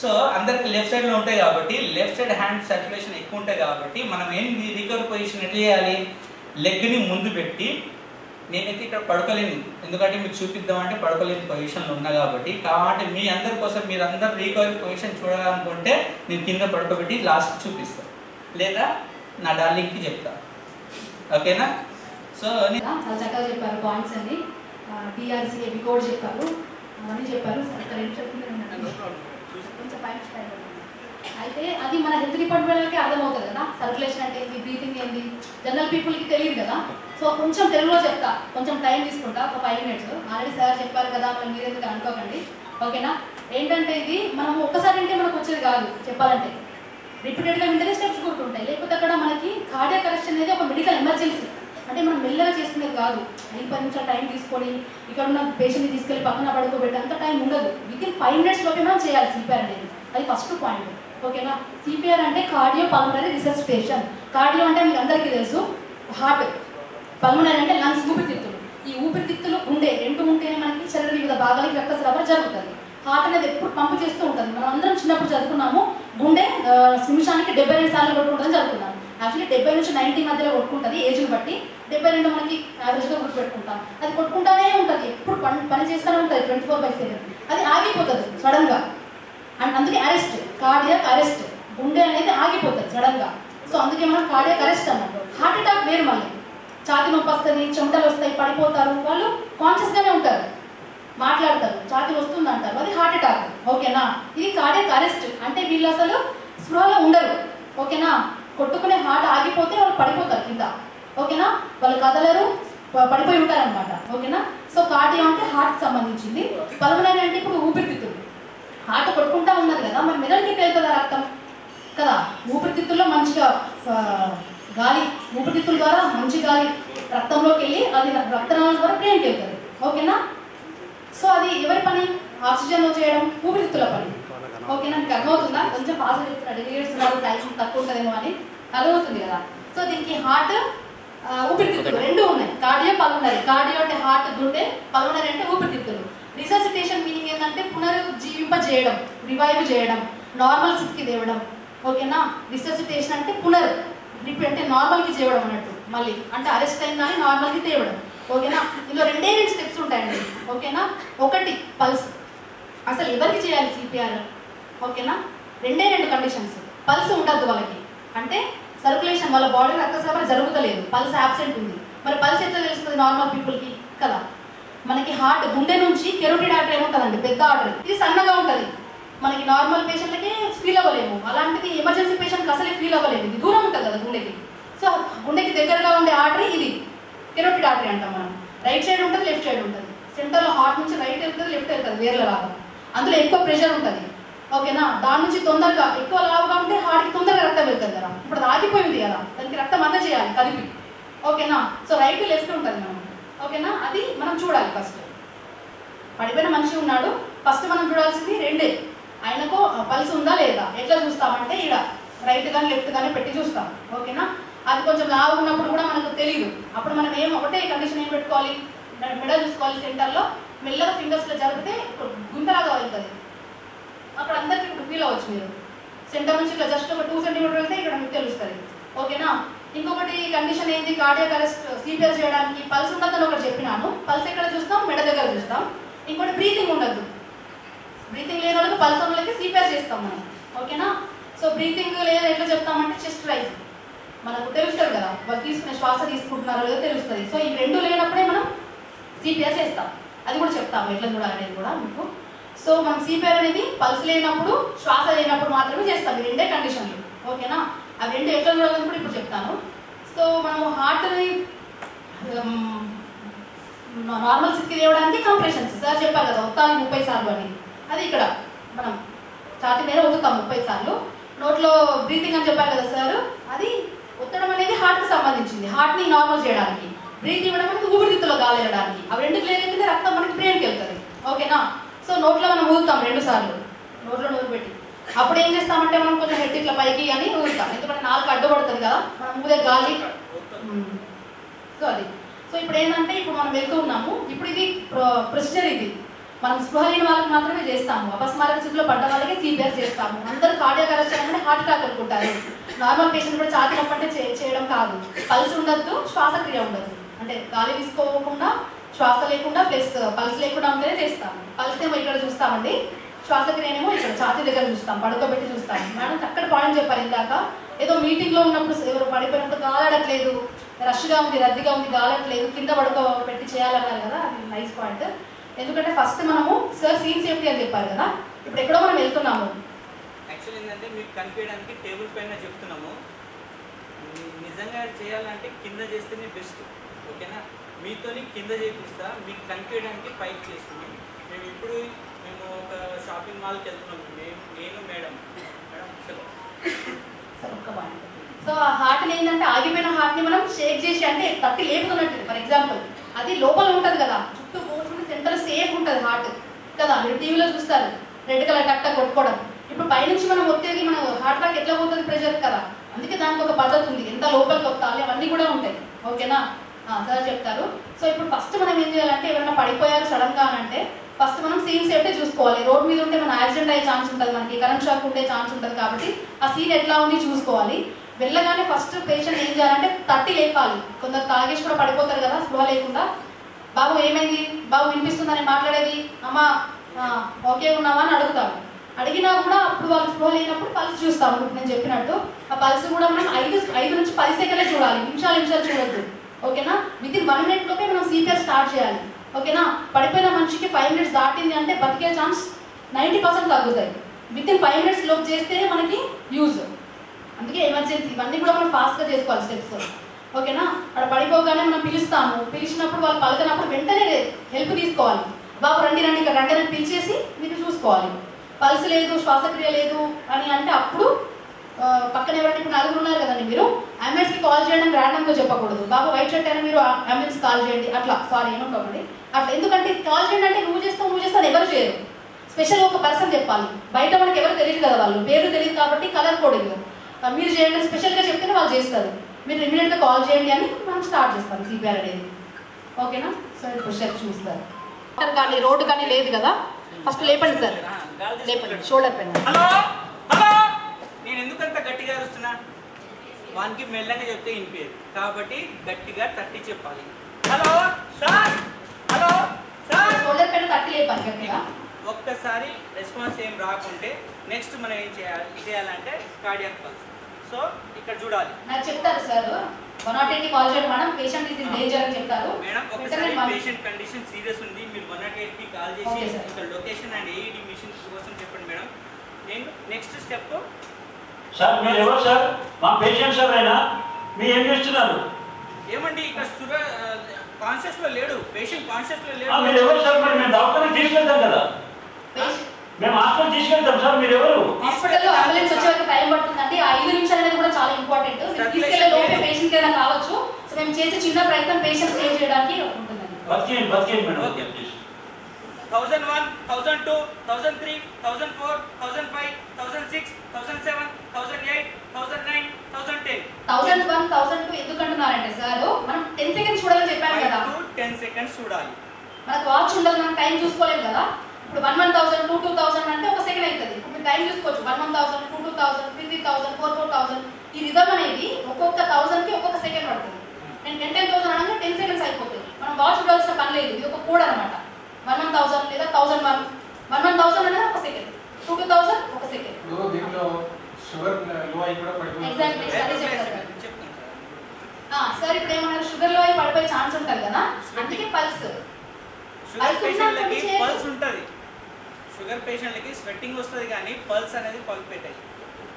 సో అందరికి లెఫ్ట్ సైడ్లో ఉంటాయి కాబట్టి లెఫ్ట్ సైడ్ హ్యాండ్ సర్క్యులేషన్ ఎక్కువ ఉంటాయి కాబట్టి మనం ఏంటి రికవర్ పొజిషన్ ఎట్లా చేయాలి? లెగ్ని ముందు పెట్టి, నేనైతే ఇక్కడ పడుకోలేను ఎందుకంటే మీకు చూపిద్దామంటే పడుకోలేని పొజిషన్లో ఉన్నా కాబట్టి మీ అందరి కోసం మీరు అందరు రికవరీ పొజిషన్ చూడాలనుకుంటే నేను కింద పడుకోబెట్టి లాస్ట్ చూపిస్తాను, లేదా నా డార్లింగ్కి చెప్తాను. ఓకేనా? సో చాలా చక్కగా చెప్పారు పాయింట్స్ అన్ని, టీఆర్సీ ఎవి కూడా చెప్పారు, అవన్నీ చెప్పారు. కొంచెం టైం అయితే అది మన హెల్త్ డిపార్ట్మెంట్కి అర్థమవుతుంది కదా, సర్క్యులేషన్ అంటే ఏంటి, బ్రీతింగ్ ఏంటి, జనరల్ పీపుల్కి తెలియదు కదా. సో కొంచెం తెలుగులో చెప్తా, కొంచెం టైం తీసుకుంటా, ఒక 5 minutes. ఆల్రెడీ సార్ చెప్పారు కదా, మరి మీరు ఎందుకు అనుకోకండి. ఓకేనా? ఏంటంటే ఇది మనం ఒక్కసారి అంటే మనకు వచ్చేది కాదు, చెప్పాలంటే రిపీటెడ్గా వింటేనే స్టెప్స్ గుర్తుంటాయి. లేకపోతే అక్కడ మనకి కార్డియాక్ అరెస్ట్ అనేది ఒక మెడికల్ ఎమర్జెన్సీ, అంటే మనం మెల్లగా చేసుకునేది కాదు. 5 నిమిషాలు టైం తీసుకొని ఇక్కడ ఉన్న పేషెంట్ని తీసుకెళ్ళి పక్కన పడుకోబెట్టి అంత టైం ఉండదు. వితిన్ 5 minutes లోపే మనం చేయాలి సిపిఆర్ అనేది. అది ఫస్ట్ పాయింట్. ఓకేనా? సిపిఆర్ అంటే కార్డియో పల్మనరీ రిససిటేషన్. కార్డియో అంటే మీకు అందరికీ తెలుసు హార్ట్, పల్మనరీ అంటే లంగ్స్, ఊపిరితిత్తులు. ఈ ఊపిరితిత్తులు రెండు ఉంటేనే మనకి శరీర వివిధ భాగాలకి రక్త సరఫరా జరుగుతుంది. హార్ట్ అనేది ఎప్పుడు పంపు చేస్తూ ఉంటుంది. మనం అందరం చిన్నప్పుడు చదువుకున్నాము, గుండె నిమిషానికి 72 సార్లు కొట్టుకుంటుందని చదువుకున్నాము. యాక్చువల్లీ 70 నుంచి 90 మధ్యలో కొట్టుకుంటుంది, ఏజ్ని బట్టి. 72 మనకి యావరేజ్గా గుర్తుపెట్టుకుంటాం. అది కొట్టుకుంటానే ఉంటుంది, ఎప్పుడు పని చేస్తూనే ఉంటుంది 24/7. అది ఆగిపోతుంది సడన్గా, అండ్ అందుకే అరెస్ట్, కార్డియాక్ అరెస్ట్. గుండె అనేది ఆగిపోతుంది సడన్గా. సో అందుకే మనం కార్డియాక్ అరెస్ట్ అన్నట్టు. హార్ట్ అటాక్ వేరు, మళ్ళీ ఛాతీ నొప్పి వస్తుంది, చెమటలు వస్తాయి, పడిపోతారు, వాళ్ళు కాన్షియస్గానే ఉంటారు, మాట్లాడతారు, ఛాతీ వస్తుంది అంటారు, అది హార్ట్ అటాక్. ఓకేనా? ఇది కార్డియాక్ అరెస్ట్ అంటే వీళ్ళు అసలు స్పృహలో ఉండరు. ఓకేనా? కొట్టుకునే హార్ట్ ఆగిపోతే వాళ్ళు పడిపోతారు కింద. ఓకేనా? వాళ్ళు కదలరు, పడిపోయి ఉంటారనమాట. ఓకేనా? సో కార్డియో అంటే హార్ట్కి సంబంధించింది. పల్మనరీ అంటే ఇప్పుడు ఊపిరితిత్తులు. హార్ట్ కొట్టుకుంటా ఉన్నది కదా, మరి మెదడుకి వెళ్తుందా రక్తం కదా, ఊపిరితిత్తుల్లో మంచిగా గాలి, ఊపిరితిత్తుల ద్వారా మంచి గాలి రక్తంలోకి వెళ్ళి అది రక్తనాళాల ద్వారా బ్రెయిన్కి వెళ్తుంది. ఓకేనా? సో అది ఎవరి పని? ఆక్సిజన్లో చేయడం ఊపిరితిత్తుల పని. ఓకేనా? మీకు అర్థమవుతుందా? కొంచెం ఫాస్ట్ చెప్తున్నారు, డెలిగేట్స్ టైం తక్కువ ఉంటుందేమో అని అర్థమవుతుంది కదా. సో దీనికి హార్ట్, ఊపిరితిత్తులు రెండు ఉన్నాయి, కార్డియో పల్మనరీ. కార్డియో అంటే హార్ట్, గుండె, పల్మనరీ అంటే ఊపిరితిత్తులు. రిససిటేషన్ మీనింగ్ ఏంటంటే పునరుజ్జీవింపజేయడం, రివైవ్ చేయడం, నార్మల్ స్థితికి తేవడం. ఓకేనా? రిససిటేషన్ అంటే అంటే నార్మల్కి చేయడం అన్నట్టు, మళ్ళీ అంటే అరెస్ట్ అయిన దాన్ని నార్మల్కి తేవడం. ఓకేనా? ఇందులో 2 స్టెప్స్ ఉంటాయండి. ఓకేనా? ఒకటి పల్స్. అసలు ఎవరికి చేయాలి సిపిఆర్? ఓకేనా? 2 కండిషన్స్. పల్స్ ఉండద్దు వాళ్ళకి, అంటే సర్క్యులేషన్, వాళ్ళ బాడీ రక్త సరఫరా జరుగుతలేదు, పల్స్ యాబ్సెంట్ ఉంది. మరి పల్స్ ఎట్లా తెలుస్తుంది నార్మల్ పీపుల్కి కదా? మనకి హార్ట్, గుండె నుంచి కెరోటిడ్ ఆర్టరీ ఏముంటుందండి, పెద్ద ఆర్టరీ, ఇది సన్నగా ఉంటుంది. మనకి నార్మల్ పేషెంట్లకి ఫీల్ అవ్వలేము, అలాంటిది ఎమర్జెన్సీ పేషెంట్కి అసలే ఫీల్ అవ్వలేదు, ఇది దూరం ఉంటుంది కదా గుండెకి. సో గుండెకి దగ్గరగా ఉండే ఆర్టరీ ఇది కెరోటిడ్ ఆర్టరీ అంటాం మనం. రైట్ సైడ్ ఉంటుంది, లెఫ్ట్ సైడ్ ఉంటుంది. సెంటర్లో హార్ట్ నుంచి రైట్ వెళ్తుంది, లెఫ్ట్ వెళ్తుంది, వేర్ల లాగా. అందులో ఎక్కువ ప్రెషర్ ఉంటుంది. ఓకేనా? దాని నుంచి తొందరగా ఎక్కువ లావుగా ఉంటే హార్ట్కి తొందరగా రక్తం వెళ్తుంది కదా. ఇప్పుడు అది ఆగిపోయింది కదా, దానికి రక్తం అంతా చేయాలి కలిపి. ఓకేనా? సో రైట్ లెఫ్ట్ ఉంటుంది మనం. ఓకేనా? అది మనం చూడాలి. ఫస్ట్ పడిపోయిన మనిషి ఉన్నాడు, ఫస్ట్ మనం చూడాల్సింది 2. ఆయనకు పల్స్ ఉందా లేదా ఎట్లా చూస్తామంటే ఇక్కడ రైట్ కానీ లెఫ్ట్ కానీ పెట్టి చూస్తాం. ఓకేనా? అది కొంచెం లావు ఉన్నప్పుడు కూడా మనకు తెలియదు, అప్పుడు మనం ఒకటే కండిషన్ ఏం పెట్టుకోవాలి, మెడ చూసుకోవాలి, సెంటర్లో మెల్లగా ఫింగర్స్లో జరిపితే గుంతలాగా వెళ్తుంది, అక్కడ అందరికీ ఇప్పుడు ఫీల్ అవ్వచ్చు మీరు. సెంటర్ నుంచి ఇట్లా జస్ట్ ఒక 2 సెంటీమీటర్ వెళ్తే ఇక్కడ మీకు తెలుస్తుంది. ఓకేనా? ఇంకొకటి కండిషన్ ఏంటి, కార్డియాక్ అరెస్ట్ సిపిఆర్ చేయడానికి పల్స్ ఉండదని ఒకటి చెప్పినాను. పల్స్ ఎక్కడ చూస్తాం? మెడ దగ్గర చూస్తాం. ఇంకోటి బ్రీతింగ్ ఉండదు, బ్రీతింగ్ లేని వాళ్ళకి పల్స్ ఉన్న వాళ్ళకి సిపిఆర్ చేస్తాం మనం. ఓకేనా? సో బ్రీతింగ్ లేదా ఎట్లా చెప్తామంటే చెస్ట్ రైజ్, మనకు తెలుస్తుంది కదా వాళ్ళు తీసుకునే శ్వాస తీసుకుంటున్నారో లేదో తెలుస్తుంది. సో ఈ 2 లేనప్పుడే మనం సిపిఆర్ చేస్తాం, అది కూడా చెప్తాము ఎట్లా చూడాలనేది కూడా మీకు. సో మనం సిపిఆర్ అనేది పల్స్ లేనప్పుడు, శ్వాస లేనప్పుడు మాత్రమే చేస్తాం, ఈ 2 కండిషన్లు. ఓకేనా? అవి 2 ఎట్లా చూడాలని కూడా ఇప్పుడు చెప్తాను. సో మనము హార్ట్ని నార్మల్ స్థితికి తేవడానికి కంప్రెషన్స్ సార్ చెప్పారు కదా, ఒత్తాలి 30 సార్లు అని. అది ఇక్కడ మనం ఛాతీ మీద ఒత్తుతాం 30 సార్లు. నోట్లో బ్రీతింగ్ అని చెప్పారు కదా సార్, అది ఒత్తడం అనేది హార్ట్కి సంబంధించింది, హార్ట్ని నార్మల్ చేయడానికి. బ్రీత్ ఇవ్వడం అనేది ఊపిరితిత్తులో గాలి వెళ్ళడానికి. అవి 2 క్లియర్ అయితే రక్తం మనకి బ్రెయిన్కి వెళ్తుంది. ఓకేనా? సో నోట్లో మనం ఊదుతాం 2 సార్లు, నోట్లో నూరు పెట్టి. అప్పుడు ఏం చేస్తామంటే మనం కొంచెం హెడ్ ఇట్లా పైకి అని ఊదుతాం, ఎందుకంటే నాలుగు అడ్డుపడుతుంది కదా మనం ఊదే గాలి. సో అది ఇప్పుడు ఏంటంటే ఇప్పుడు మనం వెళ్తూ ఉన్నాము, ఇప్పుడు ఇది ప్రొసీజర్, ఇది మనం స్పృహ లేని వాళ్ళకి మాత్రమే చేస్తాము, అపస్మారక స్థితిలో పడ్డ వాళ్ళకి సిపిఆర్ చేస్తాము. అందరూ కార్డియాక్ అరెస్ట్ అనగానే హార్ట్ అటాక్ అనుకుంటారు. నార్మల్ పేషెంట్ కూడా ఛాతీ నొప్పి అంటే చేయడం కాదు, పల్స్ ఉండద్దు, శ్వాసక్రియ ఉండదు, అంటే గాలి తీసుకోకుండా శ్వాస లేకుండా ప్లస్ పల్స్ లేకుండా ఉంటేనే చేస్తాము. పల్స్ ఏమో ఇక్కడ చూస్తామండి, శ్వాసక్రియనేమో ఇక్కడ ఛాతీ దగ్గర చూస్తాం, పడుకోబెట్టి చూస్తాము. మేడం చక్కటి పాయింట్ చెప్పారు ఇందాక, ఏదో మీటింగ్లో ఉన్నప్పుడు ఎవరు పడిపోయినప్పుడు గాలడట్లేదు, రష్గా ఉంది, రద్దీగా ఉంది, గాలట్లేదు, కింద పడుకోబెట్టి చేయాలన్నారు కదా, అది నైస్ పాయింట్. ఎందుకంటే ఫస్ట్ మనము సార్ సీన్ సేఫ్టీ అని చెప్పారు కదా, ఇప్పుడు ఎక్కడో మనం వెళ్తున్నాము. యాక్చువల్లీ ఏంటంటే మీకు కనిపించడానికి టేబుల్ పైన చెప్తున్నాము, నిజంగా చేయాలంటే కింద చేస్తేనే బెస్ట్, ఓకేనా? మీతోని కింద చేపిస్తా, మీకు కనిపించడానికి పైకి చేస్తున్నాం. మేము ఒక షాపింగ్ మాల్కి వెళ్తున్నాం, నేను మేడం చలో. సో ఆ హార్ట్ని ఏంటంటే ఆగిపోయిన హార్ట్ని మనం షేక్ చేసి అంటే తట్టి లేపుతున్నట్టు, ఫర్ ఎగ్జాంపుల్ అది లోపల ఉంటుంది కదా, చుట్టూ పోసుకుంటే సెంటర్ సేఫ్ ఉంటుంది హార్ట్ కదా, మీరు టీవీలో చూస్తారు రెడ్ కలర్ కట్ట కొట్టుకోవడం. ఇప్పుడు పైనుంచి మనం ఒత్తేది మన హార్ట్ లాక్ ఎట్లా పోతుంది, ప్రెషర్ కదా, అందుకే దానికి ఒక పద్ధతి ఉంది, ఎంత లోపలికి వస్తాలి అవన్నీ కూడా ఉంటాయి, ఓకేనా? సార్ చెప్తారు. సో ఇప్పుడు ఫస్ట్ మనం ఏం చేయాలంటే ఎవరైనా పడిపోయారు సడన్ గా అంటే ఫస్ట్ మనం సీన్ సేఫ్టీ చూసుకోవాలి. రోడ్ మీద ఉంటే మన యాక్సిడెంట్ అయ్యే ఛాన్స్ ఉంటుంది, మనకి కరెంట్ షాక్ ఉండే ఛాన్స్ ఉంటుంది, కాబట్టి ఆ సీన్ ఎట్లా ఉంది చూసుకోవాలి. వెళ్ళగానే ఫస్ట్ పేషెంట్ ఏం చేయాలంటే తట్టి లేపాలి. కొందరు తాగేసి కూడా పడిపోతారు కదా స్పృహ లేకుండా, బాబు ఏమైంది, బాబు వినిపిస్తుందని మాట్లాడేది, అమ్మ ఓకే ఉన్నావా అని అడుగుతాము. అడిగినా కూడా అప్పుడు వాళ్ళు స్పృహ లేనప్పుడు పల్స్ చూస్తాము. ఇప్పుడు నేను చెప్పినట్టు ఆ పల్స్ కూడా మనం 5 నుంచి 10 సెకండ్లే చూడాలి, నిమిషాలు చూడొద్దు, ఓకేనా? వితిన్ 1 మినిట్ లోపే మనం సిపిఆర్ స్టార్ట్ చేయాలి, ఓకేనా? పడిపోయిన మనిషికి 5 మినిట్స్ దాటింది అంటే బతికే ఛాన్స్ 90% తగ్గుతాయి. వితిన్ 5 మినిట్స్ లోపు చేస్తేనే మనకి యూజ్, అందుకే ఎమర్జెన్సీ ఇవన్నీ కూడా మనం ఫాస్ట్గా చేసుకోవాలి స్టెప్స్, ఓకేనా? అక్కడ పడిపోగానే మనం పిలుస్తాము, పిలిచినప్పుడు వాళ్ళు పలకనప్పుడు వెంటనే హెల్ప్ తీసుకోవాలి. బాబు రండి రండి ఇక్కడ రండి అని పిలిచేసి మీరు చూసుకోవాలి. పల్స్ లేదు, శ్వాసక్రియ లేదు అని అంటే అప్పుడు పక్కన ఎవరైనా ఇప్పుడు 4 ఉన్నారు కదండి, మీరు అంబులెన్స్కి కాల్ చేయడం ర్యాండమ్గా చెప్పకూడదు. బాబు వైట్ షర్ట్ అయినా మీరు అంబులెన్స్ కాల్ చేయండి అట్లా, సారీ ఏమనుకోకండి అట్లా. ఎందుకంటే కాల్ చేయండి అంటే నువ్వు చేస్తావు ఎవరు చేయరు, స్పెషల్ ఒక పర్సన్ చెప్పాలి. బయట మనకి ఎవరు తెలియదు కదా, వాళ్ళు పేరు తెలియదు కాబట్టి కలర్ కోడింగ్ మీరు చేయండి, స్పెషల్గా చెప్తేనే వాళ్ళు చేస్తారు. మీరు ఇమీడియట్గా కాల్ చేయండి అని మనం స్టార్ట్ చేస్తాం సిపిఆర్ అనేది, ఓకేనా? సో ఇప్పుడు స్టెప్ చూస్తారు. కానీ రోడ్డు కానీ లేదు కదా, ఫస్ట్ లేపండి సార్, లేపండి షోల్డర్ పైన. హలో హలో, నేను ఎందుకంత గట్టిగా అరుస్తున్నా, వానికి మెల్లగా చెప్తే వినిపించదు కాబట్టి గట్టిగా తట్టి చెప్పాలి. Hello sir, hello sir, shoulder పైన తట్టి లేపాలి గట్టిగా. ఒక్కసారి రెస్పాన్స్ ఏం రాకుంటే నెక్స్ట్ మనం ఏం చేయాలంటే కార్డియాక్ పల్స్. సో ఇక్కడ చూడాలి, నాకు చెప్తారు సార్ 108కి కాల్ చేయండి madam, patient is in danger అని చెప్తారు. మేడం ఒకసారి పేషెంట్ కండిషన్ సీరియస్ ఉంది, మీరు 108కి కాల్ చేసి ఇక్కడ లొకేషన్ అండ్ ఏఈడి మిషన్ కోసం చెప్పండి మేడం. నేను నెక్స్ట్ స్టెప్. సార్ మీరు ఎవరు సార్? మా పేషెంట్ సార్ అయినా మీరు ఏం చేస్తున్నారు? ఏమండి ఇక్కడ షుగర్ కాన్షియస్ లో లేడు, పేషెంట్ కాన్షియస్ లో లేడు. మీరు ఎవరు సార్? మరి మేము డాక్టర్ని తీసుకెళ్తాం కదా, మేము హాస్పిటల్ తీసుకెళ్తాం సార్, మీరు ఎవరు? హాస్పిటల్లో అంబులెన్స్ వచ్చే వరకు టైం పడుతుందండి, 5 నిమిషాలు అనేది కూడా చాలా ఇంపార్టెంట్. తీసుకెళ్లే లోపే పేషెంట్ ఏదైనా కావచ్చు, సో మేము చేసే చిన్న ప్రయత్నం పేషెంట్ సేవ్ చేయడానికి ఉంటుందండి. బతికేయండి మేడం. 1001, 1002, 1003, 1004, 1005, 1006, 1007, 1008, 1009, 1010. 1001, 1002 ఎందుకు అంటున్నారంటే సార్ మనం 10 సెకండ్స్ చూడాలని చెప్పాను కదా, 10 సెకండ్స్ చూడాలి. మనకు వాచ్ ఉండదు, మనం టైం చూసుకోలేము కదా. ఇప్పుడు 11,000, 22,000 అంటే ఒక సెకండ్ అవుతుంది. ఇప్పుడు మీరు టైం చూసుకోవచ్చు, 11,000, 22,000, 23,000, 44,000. ఈ రిథమ్ అనేది ఒక్కొక్క 1000కి ఒక్కొక్క సెకండ్ పడుతుంది. నేను 10,000 అనగా 10 సెకండ్స్ అయిపోతుంది. మనం వాచ్ చూడాల్సిన పని లేదు, ఇది ఒక కోడ్ అనమాట. 11,000 లేదా 1,001, 11,000 అనేది ఒక సెకండ్, 22,000 ఒక సెకండ్. దీంట్లో షుగర్ లో అయి కూడా పడిపోతుంది. ఎగ్జాక్ట్లీ అదే చెప్తారు సార్. ఇప్పుడు ఏమన్నారు, షుగర్ లో అయి పడిపోయే ఛాన్స్ ఉంటుంది కదా, అందుకే పల్స్. షుగర్ పేషెంట్లకి పల్స్ ఉంటుంది, షుగర్ పేషెంట్లకి స్వెట్టింగ్ వస్తుంది కానీ పల్స్ అనేది పల్పేట్ అయ్యి.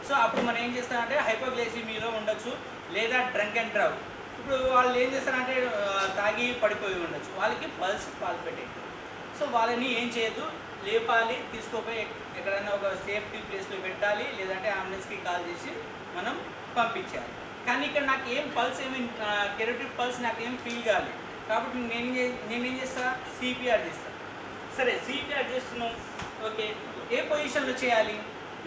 సో అప్పుడు మనం ఏం చేస్తామంటే హైపోగ్లైసిమియాలో ఉండొచ్చు లేదా డ్రంక్ అండ్ డ్రైవ్. ఇప్పుడు వాళ్ళు ఏం చేస్తారంటే తాగి పడిపోయి ఉండొచ్చు, వాళ్ళకి పల్స్ పల్పేట్ అయ్యి. సో వాళ్ళని ఏం చేయొద్దు, లేపాలి, తీసుకోపోయి ఎక్కడైనా ఒక సేఫ్టీ ప్లేస్లో పెట్టాలి, లేదంటే అంబులెన్స్కి కాల్ చేసి మనం పంపించాలి. కానీ ఇక్కడ నాకు ఏం పల్స్ ఏమి కెరోటిడ్ పల్స్ నాకు ఏం ఫీల్ కావాలి, కాబట్టి నేనేం చేస్తా, సిపిఆర్ చేస్తాను. సరే సిపిఆర్ చేస్తున్నాం, ఓకే. ఏ పొజిషన్లో చేయాలి?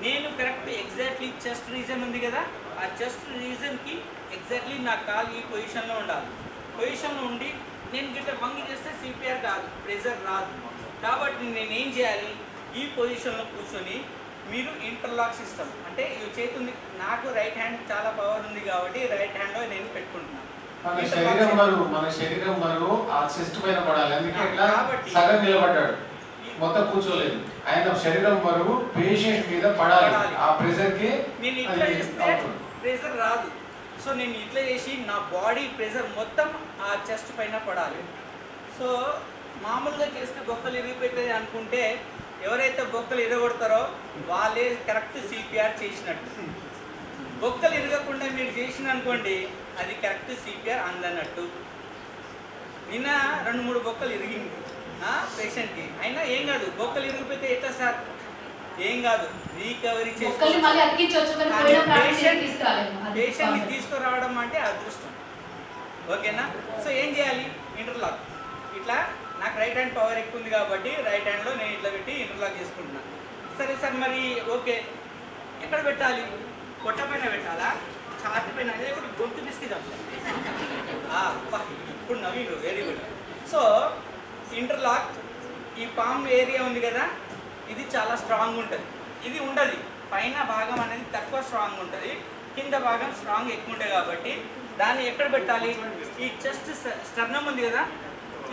నేను కరెక్ట్ ఎగ్జాక్ట్లీ చెస్ట్ రీజన్ ఉంది కదా, ఆ చెస్ట్ రీజన్కి ఎగ్జాక్ట్లీ నా కాలు ఈ పొజిషన్లో ఉండాలి. పొజిషన్లో ఉండి నేను గిట్ల వంగి చేస్తే సిపిఆర్ కాదు, ప్రెషర్ రాదు. కాబట్టి నేను ఏం చేయాలి, ఈ పొజిషన్లో కూర్చొని మీరు ఇంటర్లాక్ సిస్టమ్ అంటే ఈ చేతి ఉంది, నాకు రైట్ హ్యాండ్ చాలా పవర్ ఉంది కాబట్టి రైట్ హ్యాండ్లో నేను పెట్టుకుంటున్నాను. మన శరీరం బరువు ఆ చెస్ట్ పైన పడాలి, అందుకే ఇట్లా సగం నిలబడ్డాడు, మొత్తం కూర్చోలేదు. ఆయన శరీరం బరువు పేషెంట్ మీద పడాలి, ఆ ప్రెషర్ కి. నేను ఇట్లా చేస్తే ప్రెషర్ రాదు. సో నేను ఇట్లా చేసి నా బాడీ ప్రెషర్ మొత్తం ఆ చెస్ట్ పైన పడాలి. సో మామూలుగా చేస్తే బొక్కలు ఇరిగిపోతుంది అనుకుంటే ఎవరైతే బొక్కలు ఇరగొడతారో వాళ్ళే కరెక్ట్ సిపిఆర్ చేసినట్టు. బొక్కలు ఇరగకుండా మీరు చేసిన అనుకోండి అది కరెక్ట్ సిపిఆర్ అందన్నట్టు. నిన్న 2-3 బొక్కలు ఇరిగింది పేషెంట్కి, అయినా ఏం కాదు. బొక్కలు ఇరిగిపోతే ఎట్లా సార్, ఏం కాదు, రికవరీ చేసుకోవాలి. పేషెంట్ని తీసుకురావడం అంటే అదృష్టం. ఓకేనా? సో ఏం చేయాలి, ఇంటర్లాక్. ఇట్లా నాకు రైట్ హ్యాండ్ పవర్ ఎక్కువ ఉంది కాబట్టి రైట్ హ్యాండ్లో నేను ఇట్లా పెట్టి ఇంటర్లాక్ చేసుకుంటున్నాను. సరే సార్, మరి ఓకే, ఎక్కడ పెట్టాలి? పొట్ట పైన పెట్టాలా, ఛాతి పైన? అదే కూడా గొంతు పిసికి చెప్తాను. ఇప్పుడు Naveen very good. So interlock ఈ పామ్ ఏరియా ఉంది కదా, ఇది చాలా స్ట్రాంగ్ ఉంటుంది. ఇది ఉండదు, పైన భాగం అనేది తక్కువ స్ట్రాంగ్ ఉంటుంది, కింద భాగం స్ట్రాంగ్ ఎక్కువ ఉంటుంది. కాబట్టి దాన్ని ఎక్కడ పెట్టాలి? ఈ చెస్ట్ స్టర్నమ్ ఉంది కదా,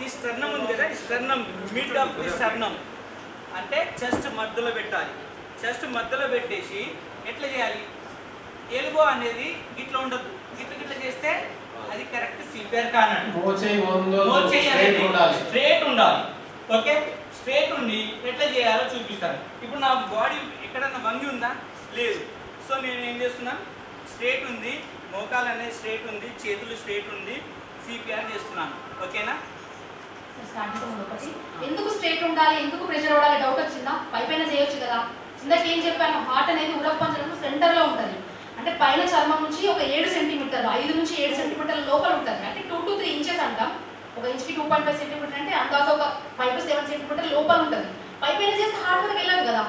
ఈ స్టర్నమ్ ఉంది కదా, ఈ sternum mid of the sternum అంటే చెస్ట్ మధ్యలో పెట్టాలి. చెస్ట్ మధ్యలో పెట్టేసి ఎట్లా చేయాలి, ఎలుబో అనేది ఇట్లా ఉండదు, ఇట్లా ఇట్లా చేస్తే అది కరెక్ట్ సిపిఆర్ కానండి. స్ట్రేట్ ఉండాలి. ఓకే, స్ట్రేట్ ఉండి ఎట్లా చేయాలో చూపిస్తాను. ఇప్పుడు నా బాడీ ఎక్కడన్నా వంగి ఉందా? లేదు. సో నేను ఏం చేస్తున్నాను, స్ట్రేట్ ఉంది, మోకాలు అనేది స్ట్రేట్ ఉంది, చేతులు స్ట్రేట్ ఉంది, సిపిఆర్ చేస్తున్నాను. ఓకేనా? ఎందుకు స్ట్రేట్ ఉండాలి, ఎందుకు ప్రెషర్ ఉండాలి డౌట్ వచ్చిందా? పైపైన చేయొచ్చు కదా. ఇందాక ఏం చెప్పాను, హార్ట్ అనేది ఉడకపంచడంలో సెంటర్లో ఉంటుంది. అంటే పైన చర్మం నుంచి ఒక 7 సెంటీమీటర్లు, 5 నుంచి 7 సెంటీమీటర్ల లోపల ఉంటుంది. అంటే 2 to 3 ఇంచెస్ అంటాం. ఒక ఇంచుకి 2.5 సెంటీమీటర్ అంటే అందాక ఒక 5 to 7 సెంటీమీటర్ లోపల ఉంటుంది. పైపైన చేస్తే హార్ట్ వరకు వెళ్ళదు కదా.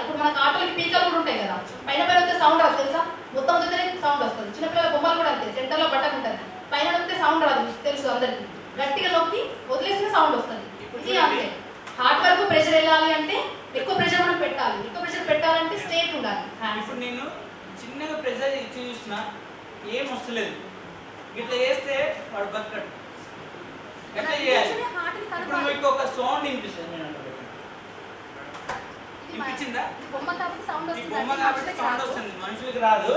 ఇప్పుడు మనకు ఆటోలకి పీకలు కూడా ఉంటాయి కదా, పైన వస్తే సౌండ్ రాదు తెలుసా, మొత్తం వదిలితే సౌండ్ వస్తుంది. చిన్నపిల్లల బొమ్మలు కూడా అంతే, సెంటర్లో బటన్ ఉంటుంది, పైన వస్తే సౌండ్ రాదు, తెలుసు అందరికి. గట్టిగా నొక్కి వదిలేసిన సౌండ్ వస్తుంది. ఇది అంతే. హార్ట్ వరకు ప్రెషర్ వెళ్ళాలి అంటే ఎక్కువ ప్రెషర్ మనం పెట్టాలి. ఎక్కువ ప్రెషర్ పెట్టాలంటే స్ట్రేట్ ఉండాలి. ఇప్పుడు నేను చిన్నగా ప్రెషర్ ఇచ్చి చూసిన ఏం వస్తలేదు, ఇట్లా చేస్తే వాడు బతకడు. ఎట్లా చేయాలి? ఇప్పుడు మీకు ఒక సౌండ్ వినిపిస్తుంది, వినిపించిందా? బొమ్మ కాబట్టి సౌండ్ వస్తుంది, మనుషులకు రాదు.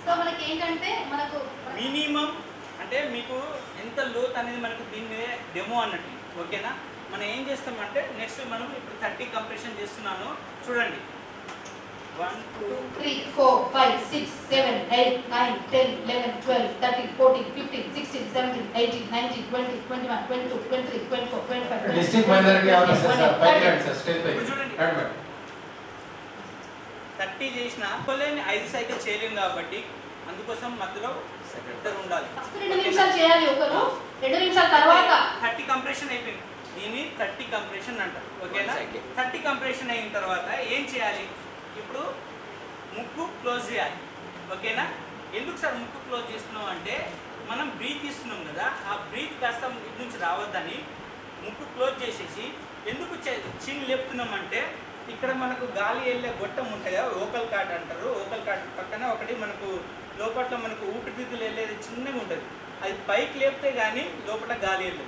సో మనకి ఏంటంటే మనకు మినిమం అంటే మీకు ఎంత లోత్ అనేది మనకు దీని మీద డెమో అన్నట్టు. ఓకేనా? మనం ఏం చేస్తామంటే నెక్స్ట్ మనం ఇప్పుడు 30 కంప్రెషన్ చేస్తున్నాను, చూడండి. 1 2 3 4 5 6 7 8 9 10 11 12 13 14 15 16 17 18 19 20 21 22 23 24 25 డిస్ట్రిక్ట్ మైనారిటీ ఆఫీసర్ స్టేజ్ పై చూడండి. 30 చేసిన కొలేని 5 సైకిల్ చేయలేము కాబట్టి అందుకోసం మధ్యలో ఇద్దరు ఉండాలి. 2 నిమిషాలు చేయాలి ఒకరు, 2 నిమిషాల తర్వాత 30 కంప్రెషన్ అయిపోయింది. దీన్ని 30 కంప్రెషన్ అంటారు. ఓకేనా? 30 కంప్రెషన్ అయిన తర్వాత ఏం చేయాలి, ఇప్పుడు ముక్కు క్లోజ్ చేయాలి. ఓకేనా? ఎందుకు సార్ ముక్కు క్లోజ్ చేస్తున్నాం అంటే మనం బ్రీత్ ఇస్తున్నాం కదా, ఆ బ్రీత్ కాస్త ఇటు నుంచి రావద్దని ముక్కు క్లోజ్ చేసేసి, ఎందుకు చిన్ లేపుతున్నాం అంటే ఇక్కడ మనకు గాలి వెళ్ళే గొట్టం ఉంటుంది కదా, ఓకల్ కార్డ్ అంటారు. ఓకల్ కార్డ్ పక్కన ఒకటి మనకు లోపల మనకు ఊపిరితిత్తులు వెళ్ళేది చిన్నగా ఉంటుంది, అది పైకి లేపితే కానీ లోపల గాలి వెళ్ళదు.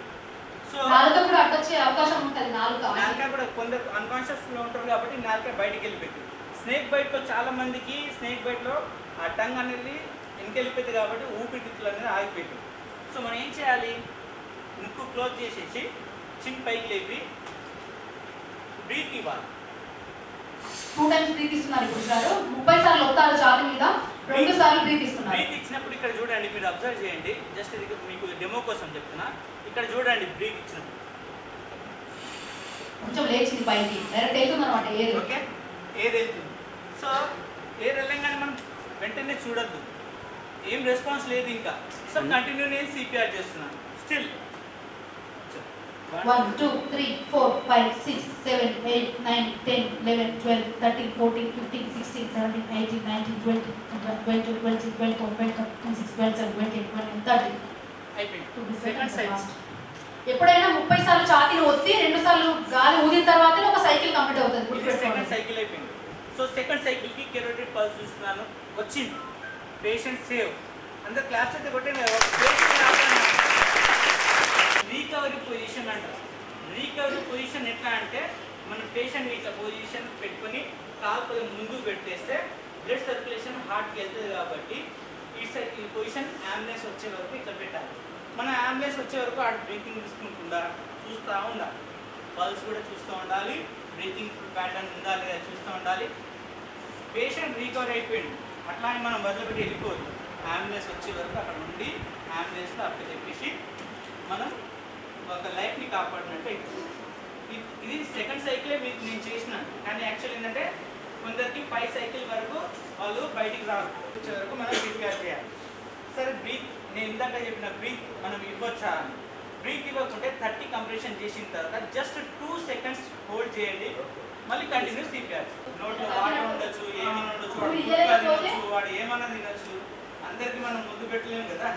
సో నాలుక కూడా అడ్డొచ్చే అవకాశం ఉంటుంది. నాలుక కూడా కొందరు అన్కాన్షియస్లో ఉంటారు కాబట్టి నాలుక బయటికి వెళ్ళిపోయింది. స్నేక్ బైట్లో చాలా మందికి స్నేక్ బైట్లో ఆ టంగ్ అనేది వెనకెళ్ళిపోయింది కాబట్టి ఊపిరితిత్తులు అనేది ఆగిపోయింది. సో మనం ఏం చేయాలి, ముక్కు క్లోజ్ చేసేసి చిన్ పైకి లేపి బ్రీత్ ఇవ్వాలి. 2 టైమ్స్ బ్రీత్ ఇస్తున్నారు. ఇప్పుడు సార్ 30 సార్లు వస్తారు ఛాతి మీద, 2 సార్లు బ్రీత్ ఇస్తున్నారు. బ్రీత్ ఇచ్చినప్పుడు ఇక్కడ చూడండి, మీరు అబ్జర్వ్ చేయండి, జస్ట్ ఇది మీకు డెమో కోసం చెప్తున్నా. ఇక్కడ చూడండి, బ్రీత్ ఇచ్చినప్పుడు కొంచెం లేచింది పైకి, డైరెక్ట్ వెళ్తుంది అనమాట ఎయిర్. ఓకే, ఎయిర్ వెళ్తుంది. సో ఎయిర్ వెళ్ళంగానే మనం వెంటనే చూడొద్దు, ఏం రెస్పాన్స్ లేదు ఇంకా. సో కంటిన్యూ నేను సిపిఆర్ చేస్తున్నాను. స్టిల్ 1 2 3 4 5 6 7 8 9 10 11 12 13 14 15 16 17 18 19 20 21 22 23 24 25 26 27 28 29 30. అయిపోయింది. సెకండ్ సైకిల్ ఎప్పుడైనా 30 సార్లు ఛాతీని ఒత్తి 2 సార్లు గాలి ఊదిన తర్వాతనే ఒక సైకిల్ కంప్లీట్ అవుతుంది. సెకండ్ సైకిల్ అయిపోయింది. సో సెకండ్ సైకిల్కి కెరోటిడ్ పల్స్ ఇస్తున్నాను, వచ్చింది. Patient save. అందరు క్లాప్స్ అయితే కొట్టే రీకవరీ పొజిషన్ అంటారు. రీకవరీ పొజిషన్ ఎట్లా అంటే మన పేషెంట్ ఇట్లా పొజిషన్ పెట్టుకొని కాలు కొద్దిగా ముందుకు పెట్టేస్తే బ్లడ్ సర్క్యులేషన్ హార్ట్కి వెళ్తుంది కాబట్టి ఈ పొజిషన్ అంబులెన్స్ వచ్చే వరకు ఇట్లా పెట్టాలి. మన అంబులెన్స్ వచ్చే వరకు ఆ బ్రీతింగ్ తీసుకుంటుందా చూస్తూ ఉండాలి, పల్స్ కూడా చూస్తూ ఉండాలి, బ్రీతింగ్ ప్యాటర్న్ ఉందా లేదా చూస్తూ ఉండాలి. పేషెంట్ రీకవర్ అయిపోయింది అట్లా అని మనం వదిలిపెట్టి వెళ్ళిపోవద్దు. అంబులెన్స్ వచ్చే వరకు అక్కడ ఉండి అంబులెన్స్లో అప్పుడు చెప్పేసి మనం ఒక లైఫ్ని కాపాడినట్టు అయిపోతుంది. ఇది సెకండ్ సైకిలే మీకు నేను చేసినాను, కానీ యాక్చువల్ ఏంటంటే కొందరికి 5 సైకిల్ వరకు వాళ్ళు బయటికి వచ్చే వరకు మనం ప్రిపేర్ చేయాలి. సరే బ్రీత్ నేను ఇందాక చెప్పిన బ్రీత్ మనం ఇవ్వచ్చా? బ్రీత్ ఇవ్వకుంటే 30 కంప్రెషన్ చేసిన తర్వాత జస్ట్ 2 సెకండ్స్ హోల్డ్ చేయండి, మళ్ళీ కంటిన్యూ సిపిఆర్. నోట్లో వాటర్ ఉండొచ్చు, ఏమైనా ఉండొచ్చు, వాడు తినొచ్చు, వాడు ఏమన్నా తినొచ్చు, అందరికి మనం ముందు పెట్టలేము కదా.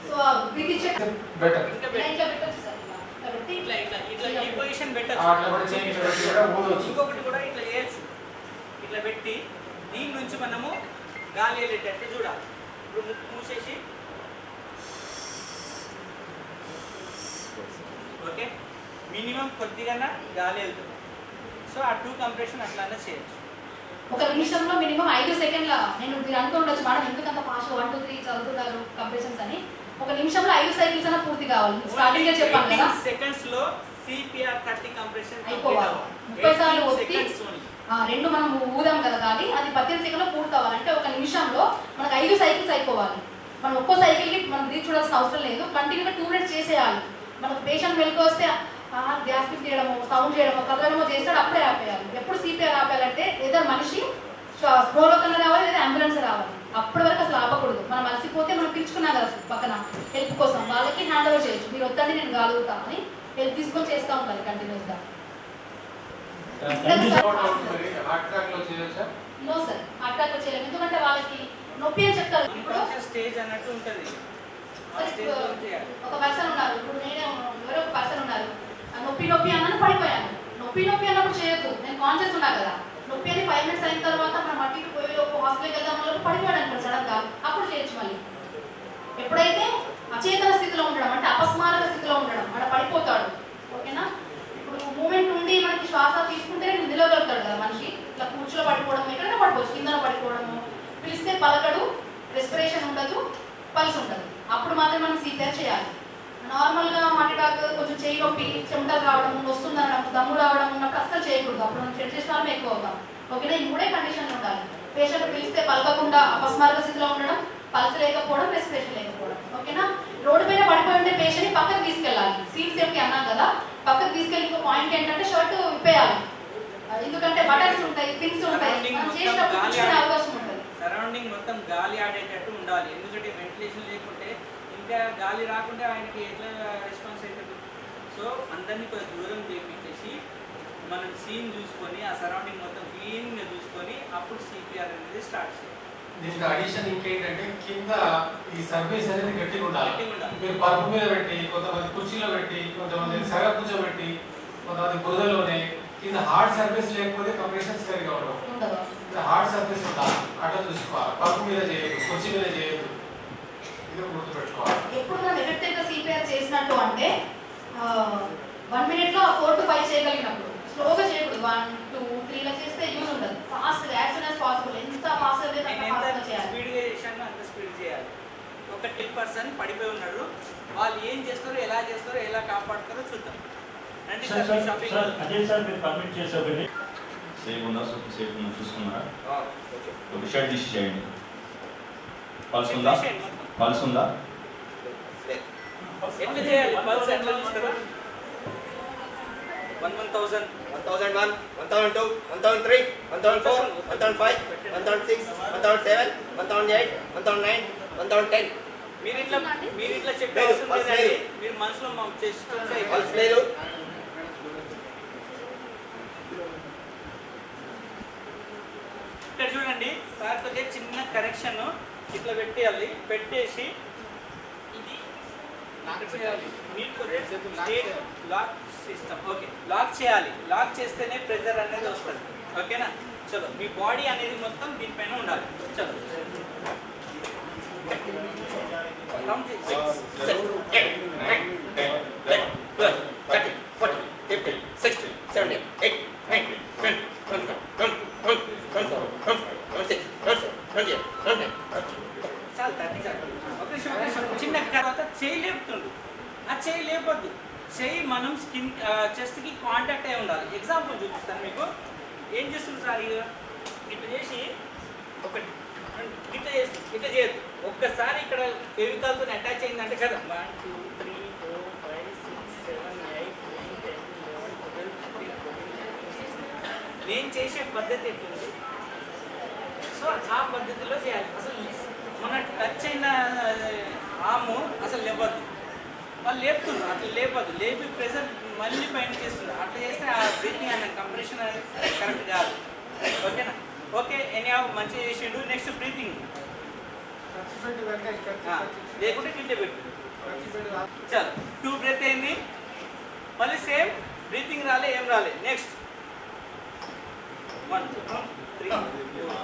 సో బ్రీత్ చెక్ బెటర్ ఇట్లా పెట్టొచ్చు సార్. కాబట్టి ఇట్లా ఇట్లా ఇట్లా ఈ పొజిషన్ పెట్టచ్చు. ఇంకొకటి కూడా ఇట్లా చేయొచ్చు, ఇట్లా పెట్టి దీని నుంచి మనము గాలి వెళ్ళేటట్టు చూడాలి. ఇప్పుడు ముక్కు మూసేసి ఓకే, మినిమం కొద్దిగా గాలి వెళ్తుంది. సో ఆ 2 కంప్రెషన్ అట్లానే చేయొచ్చు. ఒక నిమిషంలో మినిమం 5 సెకండ్ల నేను మీరు అనుకుండొచ్చు మేడం ఎందుకంత ఫాస్ట్ 1 2 3 చదువుతున్నారు కంప్రెషన్స్ అని. ఒక నిమిషంలో 5 సైకిల్స్ అన్న పూర్తి కావాలి. స్టార్టింగ్ లో చెప్పాను కదా, సెకండ్స్ లో సిపిఆర్ 30 కంప్రెషన్ అయిపోవాలి. 30 సార్లు ఒత్తి 2 మనం ఊదాం కదా గాలి, అది 18 సెకండ్లో పూర్తి అవ్వాలి. అంటే ఒక నిమిషంలో మనకు 5 సైకిల్స్ అయిపోవాలి. మనం ఒక్కో సైకిల్కి మనం బ్రీత్ చూడాల్సిన అవసరం లేదు, కంటిన్యూగా 2 మినిట్స్ చేసేయాలి. మనకు పేషెంట్ వెళ్తూ వస్తే గ్యాస్ ఫిట్ చేయడము, సౌండ్ చేయడము, కదలడమో చేస్తాడు, అప్పుడే ఆపేయాలి. ఎప్పుడు సిపిఆర్ ఆపేయాలంటే ఏదో మనిషి స్ప్రోలో కన్నా రావాలి లేదా అంబులెన్స్ రావాలి, అప్పటి వరకు అసలు ఆపకూడదు. మనం అలసిపోతే మనం పిలుచుకున్నాం కదా పక్కన హెల్ప్ కోసం, వాళ్ళకి హ్యాండ్ ఓవర్ చేయొచ్చు. మీరు వద్దండి నేను గాలుగుతా అని హెల్ప్ తీసుకొని చేస్తూ ఉండాలి కంటిన్యూస్గా. నో సార్ అటాక్ చేయలేము, ఎందుకంటే వాళ్ళకి నొప్పి అని చెప్తారు. ఇప్పుడు స్టేజ్ అన్నట్టు ఉంటుంది. ఒక పర్సన్ ఉన్నారు, ఇప్పుడు నేనే ఎవరో ఒక పర్సన్ ఉన్నారు, నొప్పి నొప్పి అన్నాను పడిపోయాను. నొప్పి నొప్పి అన్నప్పుడు చేయొద్దు, నేను కాన్షియస్ ఉన్నా కదా. నొప్పి అని 5 మినిట్స్ అయిన తర్వాత మనం మట్టికి పోయి హాస్పిటల్కి వెళ్దాం వల్ల పడిపోయాడు అనుకోండి సడన్ గా, అప్పుడు చేయొచ్చు. మళ్ళీ ఎప్పుడైతే అచేతన స్థితిలో ఉండడం అంటే అపస్మారక స్థితిలో ఉండడం, అక్కడ పడిపోతాడు. ఓకేనా, ఇప్పుడు మూమెంట్ ఉండి మనకి శ్వాస తీసుకుంటే నిలవగలుగుతాడు కదా మనిషి. ఇట్లా కూర్చులో పడిపోవడం, ఎక్కడైనా పడిపోవచ్చు, కింద పడిపోవడము, పిలిస్తే పలకడు, రెస్పిరేషన్ ఉండదు, పల్స్ ఉండదు, అప్పుడు మాత్రం మనం సిపిఆర్ చేయాలి. నార్మల్గా హార్ట్ కొంచెం చేయి నొప్పి, చెమటలు రావడం, వస్తుందనడం, దమ్ము రావడం ఉన్నప్పుడు అస్సలు చేయకూడదు. అప్పుడు మనం చెక్ చేసిన ఎక్కువ అవుతాం. ఓకేనా, ఈ 3 కండిషన్లు ఉండాలి. పేషెంట్ పిలిస్తే పలకకుండా అపస్మారక స్థితిలో ఉండడం, పల్స్ లేకపోవడం, రెస్పిరేషన్ లేకపోవడం. ఓకేనా, రోడ్డు పైన పడిపోయి ఉంటే పేషెంట్ని పక్కకు తీసుకెళ్ళాలి. సీట్ సేఫ్టీ అన్నాం కదా, పక్కకు తీసుకెళ్ళి ఇంకో పాయింట్ ఏంటంటే షర్ట్ విప్పేయాలి. ఎందుకంటే బటన్స్ ఉంటాయి, పిన్స్ ఉంటాయి, చేసినప్పుడు కూర్చునే అవకాశం ఉంటుంది. సరౌండింగ్ మొత్తం గాలి ఆడేటట్టు ఉండాలి. ఎందుకంటే వెంటిలేషన్ లేకుంటే ఇంకా గాలి రాకుంటే ఆయనకి ఎట్లా రెస్పాన్స్ అవుతుంది. సో అందరినీ కొంచెం దూరం చేయించేసి మనం సీన్ చూసుకొని ఆ సరౌండింగ్ మొత్తం క్లీన్గా చూసుకొని అప్పుడు సిపిఆర్ అనేది స్టార్ట్ చేయాలి. దీనికి అడిషన్ ఇంకేంటంటే కింద ఈ సర్వీస్ అనేది గట్టిగా ఉండాలి. మీరు పరుపు మీద పెట్టి, కొంతమంది కుర్చీలో పెట్టి, కొంతమంది సగ కూర్చోబెట్టి, కొంతమంది బురదలోనే, కింద హార్డ్ సర్వీస్ లేకపోతే కంప్రెషన్స్ సరిగా ఉండవు. హార్డ్ సర్వీస్ ఉండాలి, అట్లా చూసుకోవాలి. పరుపు మీద చేయదు, కుర్చీ మీద చేయదు, ఇది గుర్తుపెట్టుకోవాలి. ఎప్పుడు మనం ఎఫెక్టివ్గా సిపిఆర్ చేసినట్టు అంటే 1 మినిట్లో 4 to 5 చేయగలిగినప్పుడు, స్లోగా చేయకూడదు. 1 2 3 ఇలా చేస్తే యూజ్ ఉండదు. ఫాస్ట్గా యాజ్ సూన్ యాజ్ పాసిబుల్, ఎంత ఫాస్ట్గా అయితే అంత ఫాస్ట్గా చేయాలి. స్పీడ్గా చేశాను అంత స్పీడ్ చేయాలి. ఒక 10% పడిపోయి ఉన్నారు, వాళ్ళు ఏం చేస్తారో, ఎలా చేస్తారో, ఎలా కాపాడుతారో చూద్దాం. రండి సార్, షాపింగ్ అదే సార్ మీరు పర్మిట్ చేసేది సేఫ్ ఉందా? సేఫ్ ఉందా చూసుకున్నారా? ఒక షర్ట్ తీసి చేయండి. పల్స్ ఉందా? పల్స్ ఉందా? ఎట్లా చేయాలి? పల్స్ ఎట్లా చూస్తారా? 1000 1001, 1002, 1003, 1004, 1005, 1006, 1007, 1008, 1009, 1010. మీరు ఇట్లా చెప్పే అవసరం లేదండి, మీరు మనసులో చేసుకుంటే పల్స్ లేదు. ఇక్కడ చూడండి సార్, కొద్దిగా చిన్న కరెక్షన్ ఇట్లా పెట్టేయాలి. పెట్టేసి ఇది లాక్ సిస్టమ్. ఓకే, లాక్ చేయాలి. లాక్ చేస్తేనే ప్రెజర్ అనేది వస్తుంది. ఓకేనా? చలో, మీ బాడీ అనేది మొత్తం దీనిపైన ఉండాలి. చలో, 30 చిన్న తర్వాత చేయి లేపుతుండు. ఆ చేయి లేపొద్దు. చేయి మనం స్కిన్ చెస్ట్కి కాంటాక్ట్ అయి ఉండాలి. ఎగ్జాంపుల్ చూపిస్తాను మీకు. ఏం చేస్తుంది సార్? ఇట్లా చేసి ఒకటి ఇట్లా చేసి ఇట్లా చేయదు. ఒక్కసారి ఇక్కడ ఫెవికాల్తో అటాచ్ అయిందంటే కదా 1 2 3 4 5 6 7 8 9 10 11 12 13 14 నేను చేసే పద్ధతి ఎట్లుంది? సో ఆ పద్ధతిలో చేయాలి. అసలు మన టచ్ అయిన ఆము అసలు లేవద్దు. వాళ్ళు లేపుతున్నారు, అట్లా లేపద్దు. లేపి ప్రెషర్ మళ్ళీ పైన చేస్తున్నారు. అట్లా చేస్తే ఆ బ్రీతింగ్ అన్న కంప్రెషన్ అనేది కరెక్ట్ కాదు. ఓకేనా? ఓకే, ఎనీ మంచిగా చేసిండు. నెక్స్ట్ బ్రీతింగ్ లేకుంటే కింద పెట్టు. చాలు, 2 బ్రెత్ అయింది. మళ్ళీ సేమ్ బ్రీతింగ్ రాలే, ఏం రాలే. నెక్స్ట్ 1 2 3 4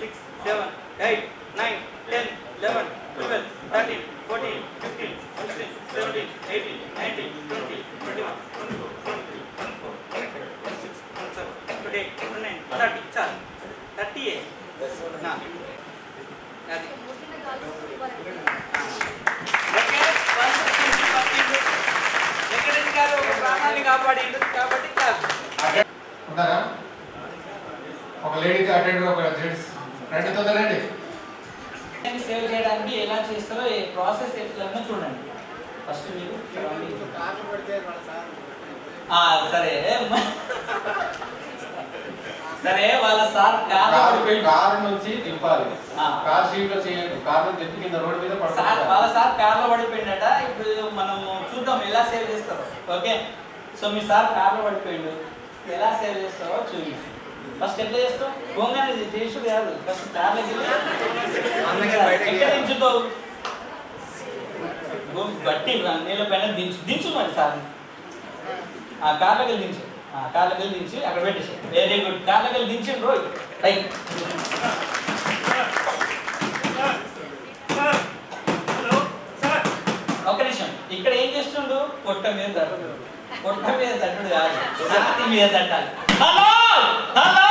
6 7 8 9 10 11 12 13 14 15 16 17 18 19 20 21 22 23 24 25 26 27 28 29 30. చాలు, 30. అది వెంకటేష్ గారు ఒక ప్రాణాన్ని కాపాడిండు కాబట్టి కాదు. ఉన్నారా? ఒక లేడీకి అటెండ్, ఒక జెంట్స్ రండి, తొందరండి. సేవ్ చేయడానికి ఎలా చేస్తారో ఈ ప్రాసెస్ ఎట్లన్నా చూడండి. ఫస్ట్ మీరు సరే వాళ్ళ సార్ కారు నుంచి దింపాలి. కార్ సీట్ లో చేయండి. కార్ నుంచి దింపి కింద రోడ్ మీద పడుతుంది. వాళ్ళ సార్ కార్లో పడిపోయిందట. ఇప్పుడు మనం చూద్దాం ఎలా సేవ్ చేస్తారో. ఓకే, సో మీ సార్ కార్లో పడిపోయిండు, ఎలా సేవ్ చేస్తారో చూపించు. ఫస్ట్ ఎట్లా చేస్తావు? గోంగానే చేసుడు కాదు. ఫస్ట్ కార్లోకి ఎక్కడ దించుతావు? గట్టి నీళ్ళ పైన దించు మరి సార్. ఆ కార్లోకి దించు. కార్లోకి దించి అక్కడ పెట్టేసి. Very good. కార్లోకి దించిండు రోజు. రైట్. ఒక నిమిషం, ఇక్కడ ఏం చేస్తుండు? పొట్ట మీద తట్టుడు. పొట్ట మీద తట్టుడు కాదు, ఛాతీ మీద తట్టాలి. హలో హలో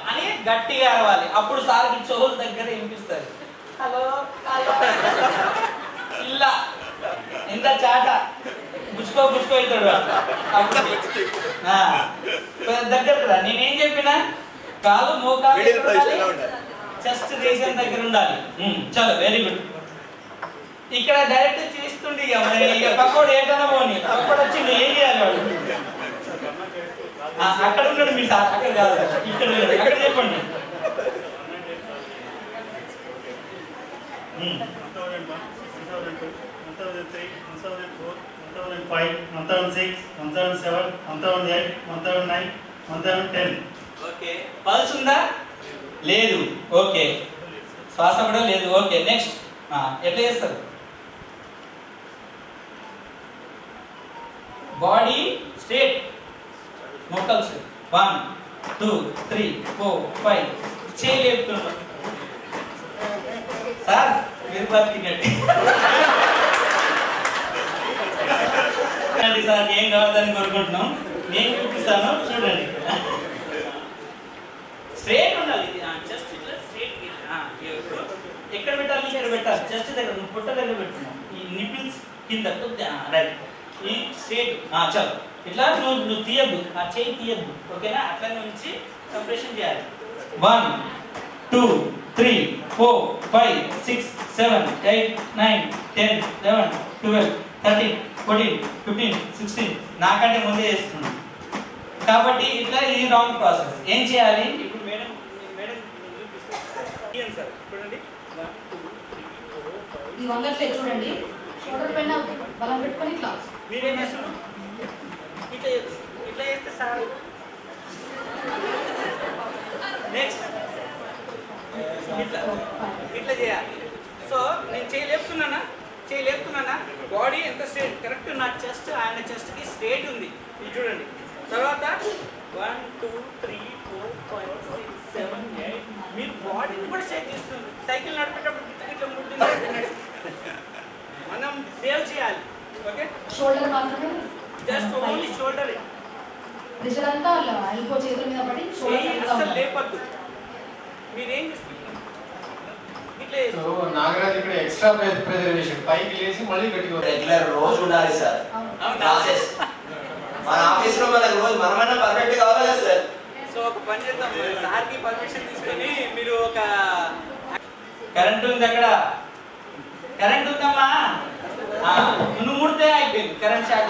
అని గట్టిగా అరవాలి. అప్పుడు సార్కి చెవుల దగ్గర వినిపిస్తుంది. హలో హలో ఇలా ఇంత చాట బుచ్చుకో అవుతాడు. అప్పుడు దగ్గరకు రా. నేనేం చెప్పినా కాలు మోకాలు చెస్ట్ రీజన్ దగ్గర ఉండాలి. చలో, వెరీ గుడ్. ఇక్కడ డైరెక్ట్ చేస్తుండే. ఇక పక్కోడు ఏటన్నా పోనీ, పక్కోడు వచ్చింది ఏం చేయాలి వాడు? అక్కడ ఉన్నాడు మీ సార్, అక్కడ కాదు, ఇక్కడ అక్కడ చెప్పండి. 1003, 1004, 1005, 1006, 1007, 1008, 1009, 1010. ఓకే, పల్స్ ఉందా? లేదు. ఓకే, శ్వాస కూడా లేదు. ఓకే, నెక్స్ట్ ఎట్లా చేస్తారు? బాడీ స్ట్రేట్, మోకల్స్ 1 2 3 4 5. చేయి లేపుతున్నారు సార్, మీరు బతికినట్టు. సార్ ఏం కావాలని కోరుకుంటున్నాం. నేను చూపిస్తాను, చూడండి. స్ట్రేట్ ఉండాలి. జస్ట్ ఇట్లా స్ట్రేట్. ఎక్కడ పెట్టాలి? ఇక్కడ పెట్టాలి. జస్ట్ దగ్గర, నువ్వు పుట్ట దగ్గర పెట్టున్నావు. ఈ నిపిల్స్ కింద. రైట్. ఈ స్ట్రేట్. చాలు. ఇట్లా నువ్వు తీయద్దు, ఆ చేయి తీయద్దు. ఓకేనా? అట్లా నుంచి కంప్రెషన్ చేయాలి. 1 2 3 4 5 6 7 8 9 10 11 12 13 14 15 16. నాకంటే ముందే చేస్తున్నాను కాబట్టి ఇట్లా ఇది రాంగ్ ప్రాసెస్. ఏం చేయాలి ఇప్పుడు? మేడం సార్ చూడండి. ఈ వంగట్లే చూడండి. షోల్డర్ పైన బలం పెట్టుకొని ఇట్లా. మీరేం చేస్తున్నారు? ఇట్లా ఇట్లా చేస్తే సార్. నెక్స్ట్ ఇట్లా ఇట్లా చేయాలి. సో నేను చేయి లేపుతున్నానా? చేయలేపుతున్నానా? బాడీ ఎంత స్ట్రేట్ కరెక్ట్ నా చెస్ట్ ఆయన చెస్ట్కి స్ట్రేట్ ఉంది. ఇది చూడండి. తర్వాత 1 2 3 4 5 6 7 8 మీ బాడీని కూడా స్ట్రేట్ చేస్తుంది. సైకిల్ నడిపేటప్పుడు ఇట్లా ముట్టింది మనం సేవ్ చేయాలి. ఓకే, షోల్డర్ మాత్రమే, జస్ట్ ఓన్లీ షోల్డర్. ప్రెషర్ అంతా ఎల్బో చేతుల మీద పడి షోల్డర్ అసలు లేపద్దు. మీరేం చేస్తున్నారు? నాగరాజ్ ఇక్కడ ఎక్స్ట్రా ప్రిజర్వేషన్ పైకి లేచి మళ్ళీ గట్టిగా రెగ్యులర్ రోజు ఉండాలి సార్ ప్రాసెస్. మన ఆఫీస్ లో మనకు రోజు మనమైనా పర్ఫెక్ట్ కావాలి కదా సార్. సో ఒక పని చేద్దాం, సార్కి పర్మిషన్ తీసుకొని మీరు ఒక కరెంట్ ఉంది అక్కడ, కరెంట్ ఉందమ్మా, నువ్వు ముడితే అయిపోయింది కరెంట్ షాక్.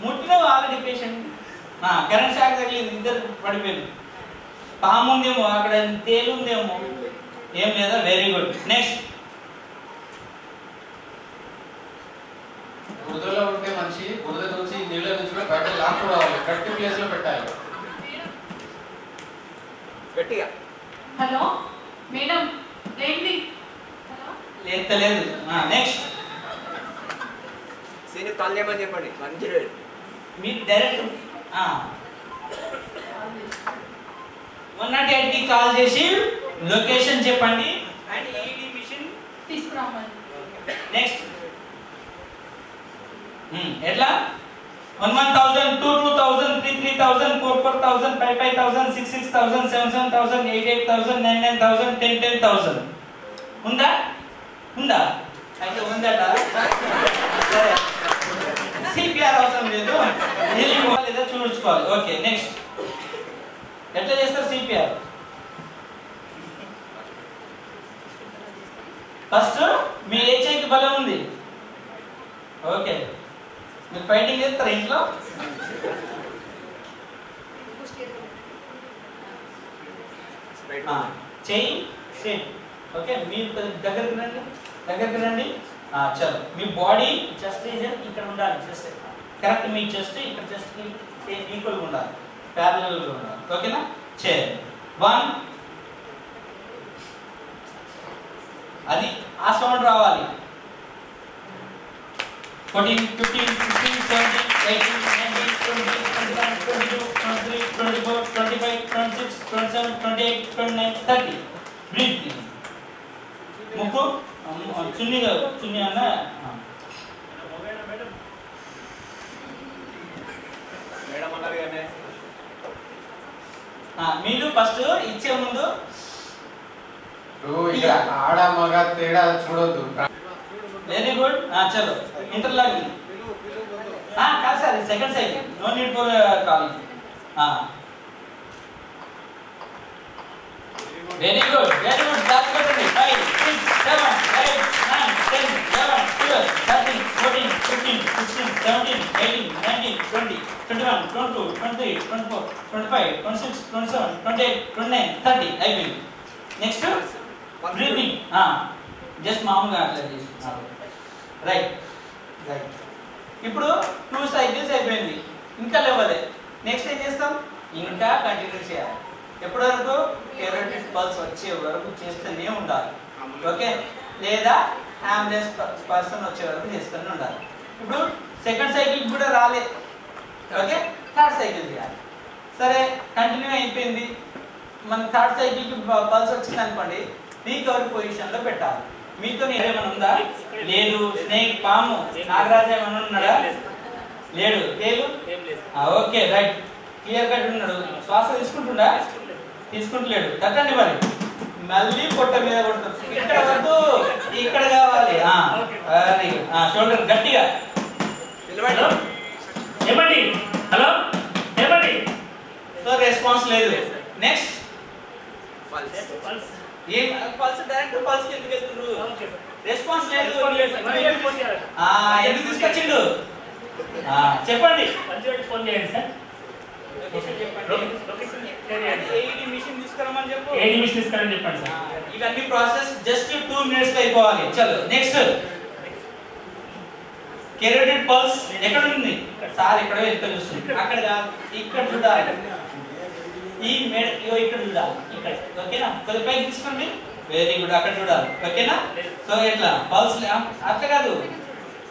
ముట్టినావు ఆల్రెడీ పేషెంట్, కరెంట్ షాక్ తగిలింది, ఇద్దరు పడిపోయింది. పాము ఉందేమో అక్కడ, తేలుందేమో, ఏం లేదా? Very good. నెక్స్ట్, బురదలో ఉంటే మనిషి బురద నుంచి నీళ్ళ నుంచి కూడా బయట లాక్కురావాలి, గట్టి ప్లేస్ లో పెట్టాలి. గట్టిగా హలో మేడం ఏంటి? లేదు. నెక్స్ట్, సీని కాల్ చేయమని చెప్పండి. 108 మీరు డైరెక్ట్ 108కి కాల్ చేసి లొకేషన్ చెప్పండి అండ్ ఈడీ మిషన్ తీసుకురామని. నెక్స్ట్, ఎట్లా 1,000 2,000 3,000 4,000 5,000 6,000 7,000 8,000 9,000 10,000 ఉందా? అయితే ఉందట. సరే, సిపిఆర్ అవసరం లేదు, లేదా చూసుకోవాలి. ఓకే, నెక్స్ట్, ఎట్లా చేస్తారు సిపిఆర్? ఫస్ట్ మీ హెచ్ఐకి బలం ఉంది. ఓకే, మీరు ఫైటింగ్ చేస్తారా ఇంట్లో? చెయ్యి స్ట్రేట్. ఓకే, మీరు దగ్గరికి రండి. చలో, మీ బాడీ చెస్ట్ రీజన్ ఇక్కడ ఉండాలి. చెస్ట్ కరెక్ట్, మీ చెస్ట్ ఇక్కడ చెస్ట్కి సేమ్ ఈక్వల్గా ఉండాలి, ప్యారలల్గా ఉండాలి. ఓకేనా? చేయండి. 1, అది ఆ సౌండ్ రావాలి. 14 15 16 17 18 19 20 21 22 23 24 25 26 27 28 29 30. బ్రీత్. ముక్కు చున్నీ అన్న. మీరు ఫస్ట్ ఇచ్చే ముందు ఆడ మగ తేడా చూడొద్దు. Very good. చలో, ఇంటర్లాకింగ్. కాదు sir, second side, no need for calling. Very good. Class కొట్టండి. 5 6 7 8 9 10 11 12 13 14 15 16 17 18 19 20 21 22 23 24 25 26 27 28 29 30. అయిపోయింది. Next, breathing. జస్ట్ మామూలుగా అట్లా చేస్తున్నారు. రైట్. ఇప్పుడు 2 సైకిల్స్ అయిపోయింది, ఇంకా లేవలే. నెక్స్ట్ ఏం చేస్తాం? ఇంకా కంటిన్యూ చేయాలి. ఎప్పటి వరకు? కెరోటిడ్ పల్స్ వచ్చే వరకు చేస్తూనే ఉండాలి. ఓకే, లేదా అంబులెన్స్ పర్సన్ వచ్చే వరకు చేస్తూనే ఉండాలి. ఇప్పుడు సెకండ్ సైకిల్ కూడా రాలేదు. ఓకే, థర్డ్ సైకిల్ చేయాలి. సరే, కంటిన్యూ అయిపోయింది. మన థర్డ్ సైకిల్కి పల్స్ వచ్చింది అనుకోండి, రీకవరీ పొజిషన్లో పెట్టాలి. మీతో ఏమైనా ఉందా? లేదు. స్నేక్, పాము, నాగరాజు ఏమైనా ఉన్నాడా? లేడు. తేలు? Okay, right. క్లియర్ కట్ ఉన్నాడు. శ్వాస తీసుకుంటలేడు. కట్టండి మరి. మళ్ళీ పొట్ట మీద కొడుతుంది. ఇక్కడ వద్దు, ఇక్కడ కావాలి. షోల్డర్ గట్టిగా. హలో, సో రెస్పాన్స్ లేదు. నెక్స్ట్, ఏం పల్స్? డైరెక్ట్ పల్స్ కి ఎందుకు వెళ్తుండ్రు? రెస్పాన్స్ లేదు. ఎందుకు తీసుకొచ్చిండు? చెప్పండి. ఫోన్ చేయండి సార్. ఏఈడి మిషన్ తీసుకురమని చెప్పు. ఏఈడి మిషన్ తీసుకురని చెప్పండి సార్. ఇవన్నీ ప్రాసెస్ జస్ట్ 2 minutes అయిపోవాలి. చలో, నెక్స్ట్, కెరోటిడ్ పల్స్ ఎక్కడ ఉంది సార్? ఇక్కడ ఎంత చూస్తుంది? అక్కడ కాదు, ఇక్కడ చూడాలి. ఈ ఇక్కడ చూడాలి. ఇక్కడ. ఓకేనా? కొద్దిగా పైకి తీసుకోండి. వెరీ గుడ్, అక్కడ చూడాలి. ఓకేనా? సో ఎట్లా పల్స్ అట్లా కాదు,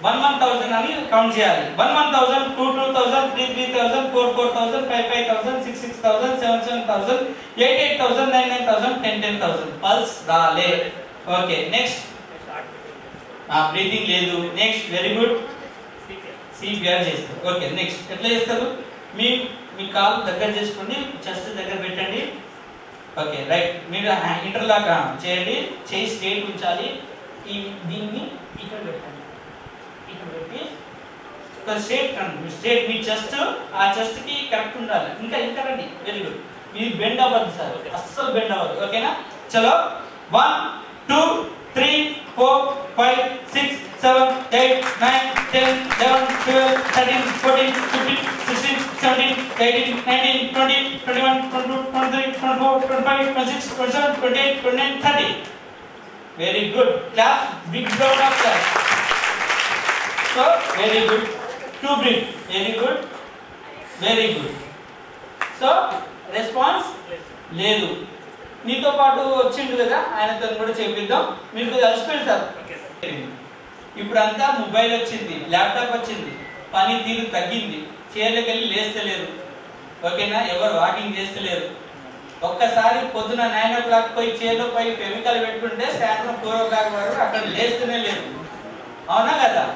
1,000 అని కౌంట్ చేయాలి. 1,000, 2,000, 3,000, 4,000, 5,000, 6,000, 7,000, 8,000, 9,000, 10,000. పల్స్ రాలే. ఓకే, నెక్స్ట్ బ్రీతింగ్ లేదు. నెక్స్ట్ వెరీ గుడ్, సిపిఆర్ చేస్తారు. ఓకే, నెక్స్ట్ ఎట్లా చేస్తారు? మీ కాలు దగ్గర చేసుకోండి, చెస్ట్ దగ్గర పెట్టండి. ఓకే రైట్, మీరు ఇంటర్లాక్ చేయండి, చేయి స్ట్రేట్ ఉంచాలి. దీన్ని ఇక్కడ పెట్టండి, ఇక్కడ పెట్టి స్ట్రేట్ మీ చెస్ట్, ఆ చెస్ట్ కి కరెక్ట్ ఉండాలి. ఇంకా రండి. వెరీ గుడ్, ఇది బెండ్ అవ్వద్దు సార్, అస్సలు బెండ్ అవ్వద్దు. ఓకేనా? చలో 1 2 3 4 5 6 7 8 9 10 11 12 13 14 15 16 17 18 19 20 21 22 23 24 25 26 27 28 29 30. Very good. Clap, big round of applause. So very good. To breathe. Very good. Very good. So response లేదు. నీతో పాటు వచ్చిండు కదా, ఆయనతో కూడా చేపిద్దాం. మీకు కలిసిపోయింది సార్. ఇప్పుడు అంతా మొబైల్ వచ్చింది, ల్యాప్టాప్ వచ్చింది, పని తీరు తగ్గింది, చైర్లోకి వెళ్ళి లేస్తలేరు. ఓకేనా? ఎవరు వాకింగ్ చేస్తలేరు. ఒక్కసారి పొద్దున 9 o'clock పోయి చైర్లో పోయి కెమికల్ పెట్టుకుంటే సాయంత్రం 4 o'clock వరకు అక్కడ లేస్తూనే లేరు. అవునా కదా?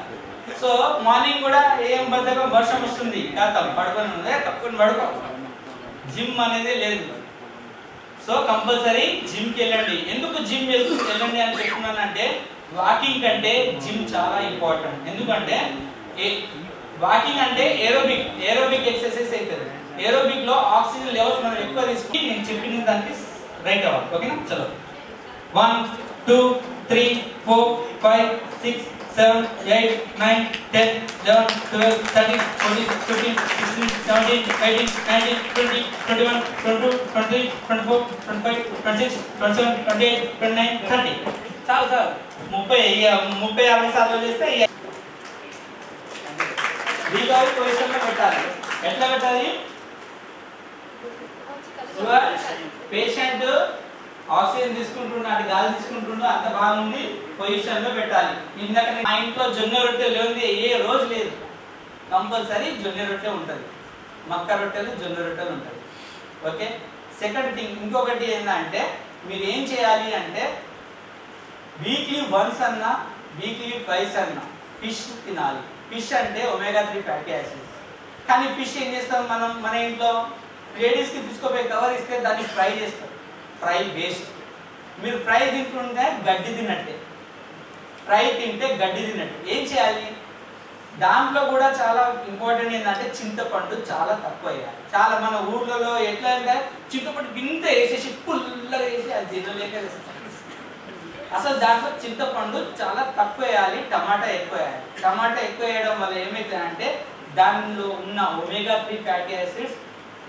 సో మార్నింగ్ కూడా ఏం బద్దకం, వర్షం వస్తుంది, కాతం పడుకొని ఉంది, తప్పుకొని పడుకో. జిమ్ అనేది లేదు. సో కంపల్సరీ జిమ్కి వెళ్ళండి. ఎందుకు జిమ్ వెళ్ళండి అని చెప్తున్నానంటే, వాకింగ్ కంటే జిమ్ చాలా ఇంపార్టెంట్. ఎందుకంటే వాకింగ్ అంటే ఏరోబిక్ ఎక్సర్సైజ్ అవుతుంది. ఏరోబిక్ లో ఆక్సిజన్ లెవెల్స్ మనం ఎక్కువ తీసుకుని నేను చెప్పిన దానికి రైట్ అవ్వాలి. ఓకేనా? చలో 1 2 3 4 5 6 7 8 9 10 11 12 13 14 15 16 17 18 19 20 21 22 23 24 25 26 27 28 29 30. చాలు సార్, 30 సార్లు చేస్తే రీకవరీ పొజిషన్ లో పెట్టాలి. ఎట్లా పెట్టాలి? పేషెంట్ ఆక్సిజన్ తీసుకుంటున్నాడు, గాలి తీసుకుంటున్నాడు, అంత బాగుంది పొజిషన్ లో పెట్టాలి. ఇందాక మా ఇంట్లో జొన్న రొట్టె లేనిది ఏ రోజు లేదు. కంపల్సరీ జొన్న రొట్టె ఉంటుంది, మక్క రొట్టెలు, జొన్న రొట్టెలు ఉంటుంది. ఓకే. సెకండ్ థింగ్, ఇంకొకటి ఏంటంటే మీరు ఏం చేయాలి అంటే వీక్లీ వన్స్ అన్నా వీక్లీ ట్వైస్ అన్నా ఫిష్ తినాలి. ఫిష్ అంటే omega-3 ఫ్యాటీ యాసిడ్స్. కానీ ఫిష్ ఏం చేస్తాం మనం, మన ఇంట్లో లేడీస్కి తీసుకోపోయి కవర్ ఇస్తే దాన్ని ఫ్రై చేస్తారు. Fry waste. మీరు ఫ్రై తింటుంటే గడ్డి తిన్నట్టే, ఫ్రై తింటే గడ్డి తిన్నట్టే. ఏం చేయాలి? దాంట్లో కూడా చాలా ఇంపార్టెంట్ ఏంటంటే చింతపండు చాలా తక్కువ వేయాలి. చాలా మన ఊర్లలో ఎట్లా అంటే చింతపండు గింత వేసేసి పుల్లగా వేసి అది తినలేక వేస్తారు. అసలు దాంట్లో చింతపండు చాలా తక్కువ వేయాలి, టమాటా ఎక్కువ వేయాలి. టమాటా ఎక్కువ వేయడం వల్ల ఏమవుతుందంటే దానిలో ఉన్న omega-3 ఫ్యాటీ యాసిడ్స్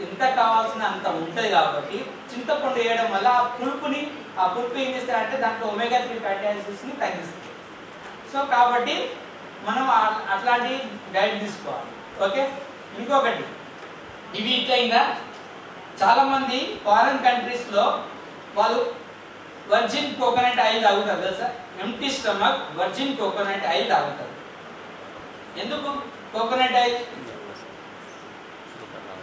ఎంత కావాల్సిన అంత ఉంటుంది. కాబట్టి చింతపండు వేయడం వల్ల ఆ పులుపు ఏం చేస్తారంటే దాంట్లో omega-3 ఫ్యాటీ యాసిడ్స్ని తగ్గిస్తుంది. సో కాబట్టి మనం అట్లాంటి డైట్ తీసుకోవాలి. ఓకే. ఇంకొకటి, ఇవి ఇట్లా ఇంకా చాలామంది ఫారిన్ కంట్రీస్లో వాళ్ళు వర్జిన్ కోకోనట్ ఆయిల్ తాగుతారు తెలుసా? Empty stomach virgin coconut oil తాగుతారు. ఎందుకు కోకోనట్ ఆయిల్?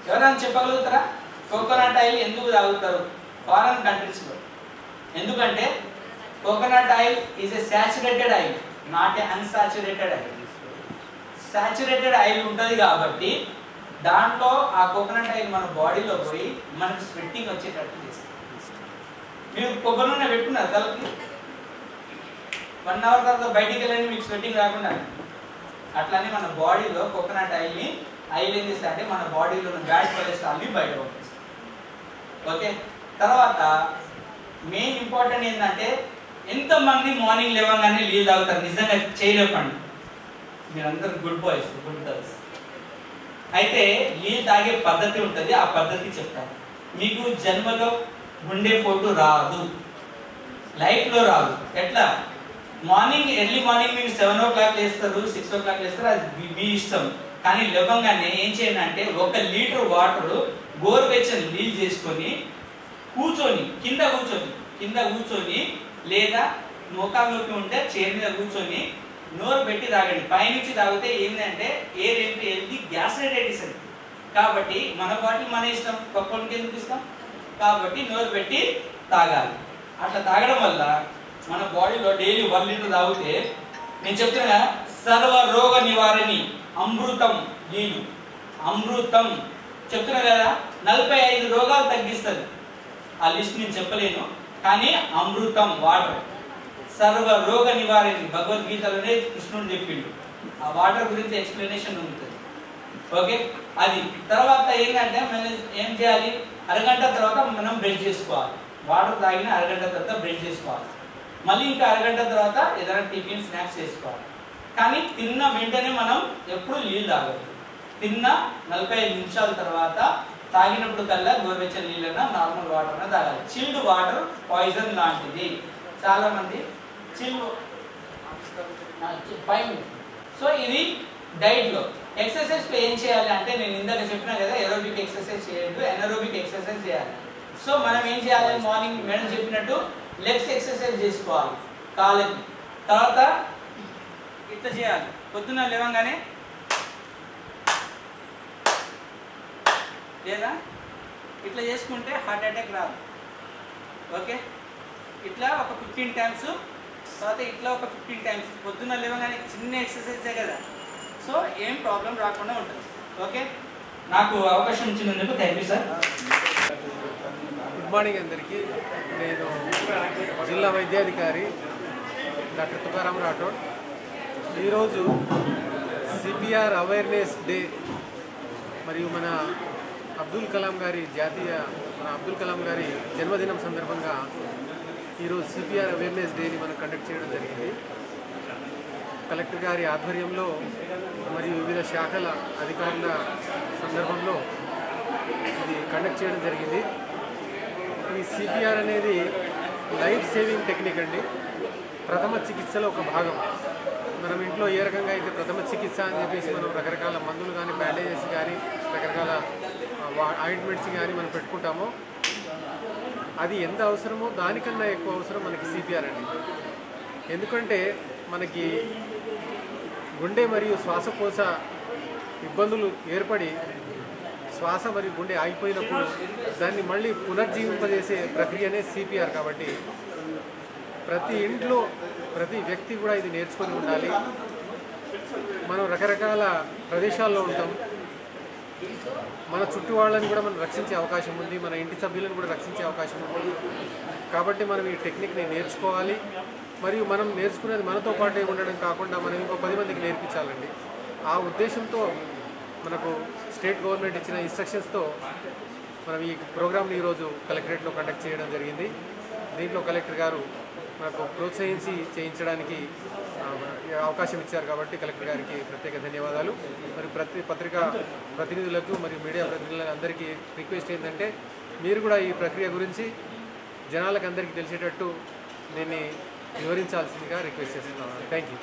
ఎవరైనా చెప్పగలుగుతారా? కోకోనట్ ఆయిల్ ఎందుకు తాగుతారు ఫారిన్ కంట్రీస్లో? ఎందుకంటే coconut oil is a saturated oil, not a unsaturated oil. Saturated oil ఉంటుంది కాబట్టి దాంట్లో ఆ కోకోనట్ ఆయిల్ మన బాడీలో పోయి మనకు స్వెట్టింగ్ వచ్చేటట్టు చేస్తుంది. మీరు కొబ్బరి నూనె పెట్టుకున్నారు తలకి, 1 hour తర్వాత బయటికి వెళ్ళండి, మీకు స్వెట్టింగ్ రాకుండా. అట్లానే మన బాడీలో కోకోనట్ ఆయిల్ ఏం చేస్తా అంటే మన బాడీలో ఉన్న బ్యాడ్ కొలెస్ట్రాల్ని బయట పంపిస్తుంది. ఓకే. తర్వాత మెయిన్ ఇంపార్టెంట్ ఏంటంటే ఎంతమంది మార్నింగ్ లేవగానే నీళ్ళు తాగుతారు? నిజంగా చేయలేపండి, మీరందరూ గుడ్ బాయ్స్, గుడ్ గర్ల్స్. అయితే నీళ్ళు తాగే పద్ధతి ఉంటుంది, ఆ పద్ధతి చెప్తాను. మీకు జన్మలో గుండెపోటు రాదు, లైఫ్లో రాదు. ఎట్లా? ఎర్లీ మార్నింగ్ మీరు 7 o'clock లేస్తారు, 6 o'clock లేస్తారు, అది మీ ఇష్టం. కానీ లేవగానే ఏం చేయండి అంటే 1 లీటర్ వాటర్ గోరువెచ్చని నీళ్ళు చేసుకొని కింద కూర్చొని లేదా మోకాలు నొప్పి ఉంటే చైర్ మీద కూర్చొని నోరు పెట్టి తాగండి. పైనుంచి తాగితే ఏంటంటే ఎయిర్ ఎంట్రీ వెళ్ళి గ్యాస్ట్రైటిస్ అని. కాబట్టి మన బాటిల్ మన ఇష్టం, పక్కనకి ఎందుకు ఇస్తాం? కాబట్టి నోరు పెట్టి తాగాలి. అట్లా తాగడం వల్ల మన బాడీలో డైలీ 1 లీటర్ తాగితే నేను చెప్తున్నా సర్వ రోగ నివారణి అమృతం నీళ్ళు, అమృతం చెప్తున్నా కదా 45 రోగాలు తగ్గిస్తుంది. ఆ లిస్ట్ నేను చెప్పలేను, కానీ అమృతం వాటర్ సర్వ రోగ నివారణి భగవద్గీతలోనే కృష్ణుడు చెప్పిండు. ఆ వాటర్ గురించి ఎక్స్ప్లెనేషన్ ఉంటుంది. ఓకే, అది తర్వాత ఏంటంటే మనం ఏం చేయాలి, అరగంట తర్వాత మనం బ్రష్ చేసుకోవాలి. వాటర్ తాగిన అరగంట తర్వాత బ్రష్ చేసుకోవాలి. మళ్ళీ ఇంకా అరగంట తర్వాత ఏదైనా టిఫిన్ స్నాక్స్ చేసుకోవాలి. కానీ తిన్న వెంటనే మనం ఎప్పుడు నీళ్ళు తాగదు. తిన్న 45 నిమిషాల తర్వాత తాగినప్పుడు కల్లా గోరువెచ్చని నీళ్ళన్నా నార్మల్ వాటర్ అన్నా తాగాలి. చిల్డ్ వాటర్ పాయిజన్ లాంటిది. చాలా మంది చిల్డ్ 5 minutes. సో ఇది డైట్లో. ఎక్సర్సైజ్ ఏం చేయాలి అంటే నేను ఇందాక చెప్పినా కదా, ఏరోబిక్ ఎక్సర్సైజ్ చేయొద్దు, ఎనరోబిక్ ఎక్సర్సైజ్ చేయాలి. సో మనం ఏం చేయాలి, మార్నింగ్ మేడం చెప్పినట్టు లెగ్స్ ఎక్సర్సైజ్ చేసుకోవాలి కాళ్ళకి. తర్వాత ఇట్లా చేయాలి, పొద్దున్న లేవగానే లేదా ఇట్లా చేసుకుంటే హార్ట్ అటాక్ రాదు. ఓకే, ఇట్లా ఒక 15 టైమ్స్, తర్వాత ఇట్లా ఒక 15 టైమ్స్. పొద్దున్న లేవగానే చిన్న ఎక్సర్సైజే కదా, సో ఏం ప్రాబ్లం రాకుండా ఉంటుంది. ఓకే, నాకు అవకాశం ఇచ్చినందుకు thank you sir. Good morning అందరికీ. నేను జిల్లా వైద్యాధికారి డాక్టర్ తుకారాం రాఠోడ్. ఈరోజు సిపిఆర్ అవేర్నెస్ డే మరియు మన అబ్దుల్ కలాం గారి జన్మదినం సందర్భంగా ఈరోజు సిపిఆర్ అవేర్నెస్ డేని మనం కండక్ట్ చేయడం జరిగింది. కలెక్టర్ గారి ఆధ్వర్యంలో మరియు వివిధ శాఖల అధికారుల సందర్భంలో ఇది కండక్ట్ చేయడం జరిగింది. ఈ సిపిఆర్ అనేది లైఫ్ సేవింగ్ టెక్నిక్ అండి. ప్రథమ చికిత్సలో ఒక భాగం. మనం ఇంట్లో ఏ రకంగా అయితే ప్రథమ చికిత్స అని చెప్పేసి మనం రకరకాల మందులు కానీ, బ్యాండేజెస్ కానీ, రకరకాల ఆయింట్మెంట్స్ కానీ మనం పెట్టుకుంటామో, అది ఎంత అవసరమో దానికన్నా ఎక్కువ అవసరం మనకి సిపిఆర్ అండి. ఎందుకంటే మనకి గుండె మరియు శ్వాసకోశ ఇబ్బందులు ఏర్పడి శ్వాస మరియు గుండె ఆగిపోయినప్పుడు దాన్ని మళ్ళీ పునర్జీవింపజేసే ప్రక్రియనే సిపిఆర్. కాబట్టి ప్రతి ఇంట్లో ప్రతి వ్యక్తి కూడా ఇది నేర్చుకొని ఉండాలి. మనం రకరకాల ప్రదేశాల్లో ఉంటాం, మన చుట్టూ వాళ్ళని కూడా మనం రక్షించే అవకాశం ఉంది, మన ఇంటి సభ్యులను కూడా రక్షించే అవకాశం ఉంది. కాబట్టి మనం ఈ టెక్నిక్ని నేర్చుకోవాలి. మరియు మనం నేర్చుకునేది మనతో పాటే ఉండడం కాకుండా మనం ఇంకో 10 మందికి నేర్పించాలండి. ఆ ఉద్దేశంతో మనకు స్టేట్ గవర్నమెంట్ ఇచ్చిన ఇన్స్ట్రక్షన్స్తో మనం ఈ ప్రోగ్రామ్ని ఈరోజు కలెక్టరేట్లో కండక్ట్ చేయడం జరిగింది. దీంట్లో కలెక్టర్ గారు మనకు ప్రోత్సహించి చేయించడానికి అవకాశం ఇచ్చారు. కాబట్టి కలెక్టర్ గారికి ప్రత్యేక ధన్యవాదాలు. మరి పత్రికా ప్రతినిధులకు మరియు మీడియా ప్రతినిధులకు అందరికీ రిక్వెస్ట్ ఏంటంటే మీరు కూడా ఈ ప్రక్రియ గురించి జనాలకు అందరికీ తెలిసేటట్టు దీన్ని వివరించాల్సిందిగా రిక్వెస్ట్ చేస్తున్నాను. Thank you.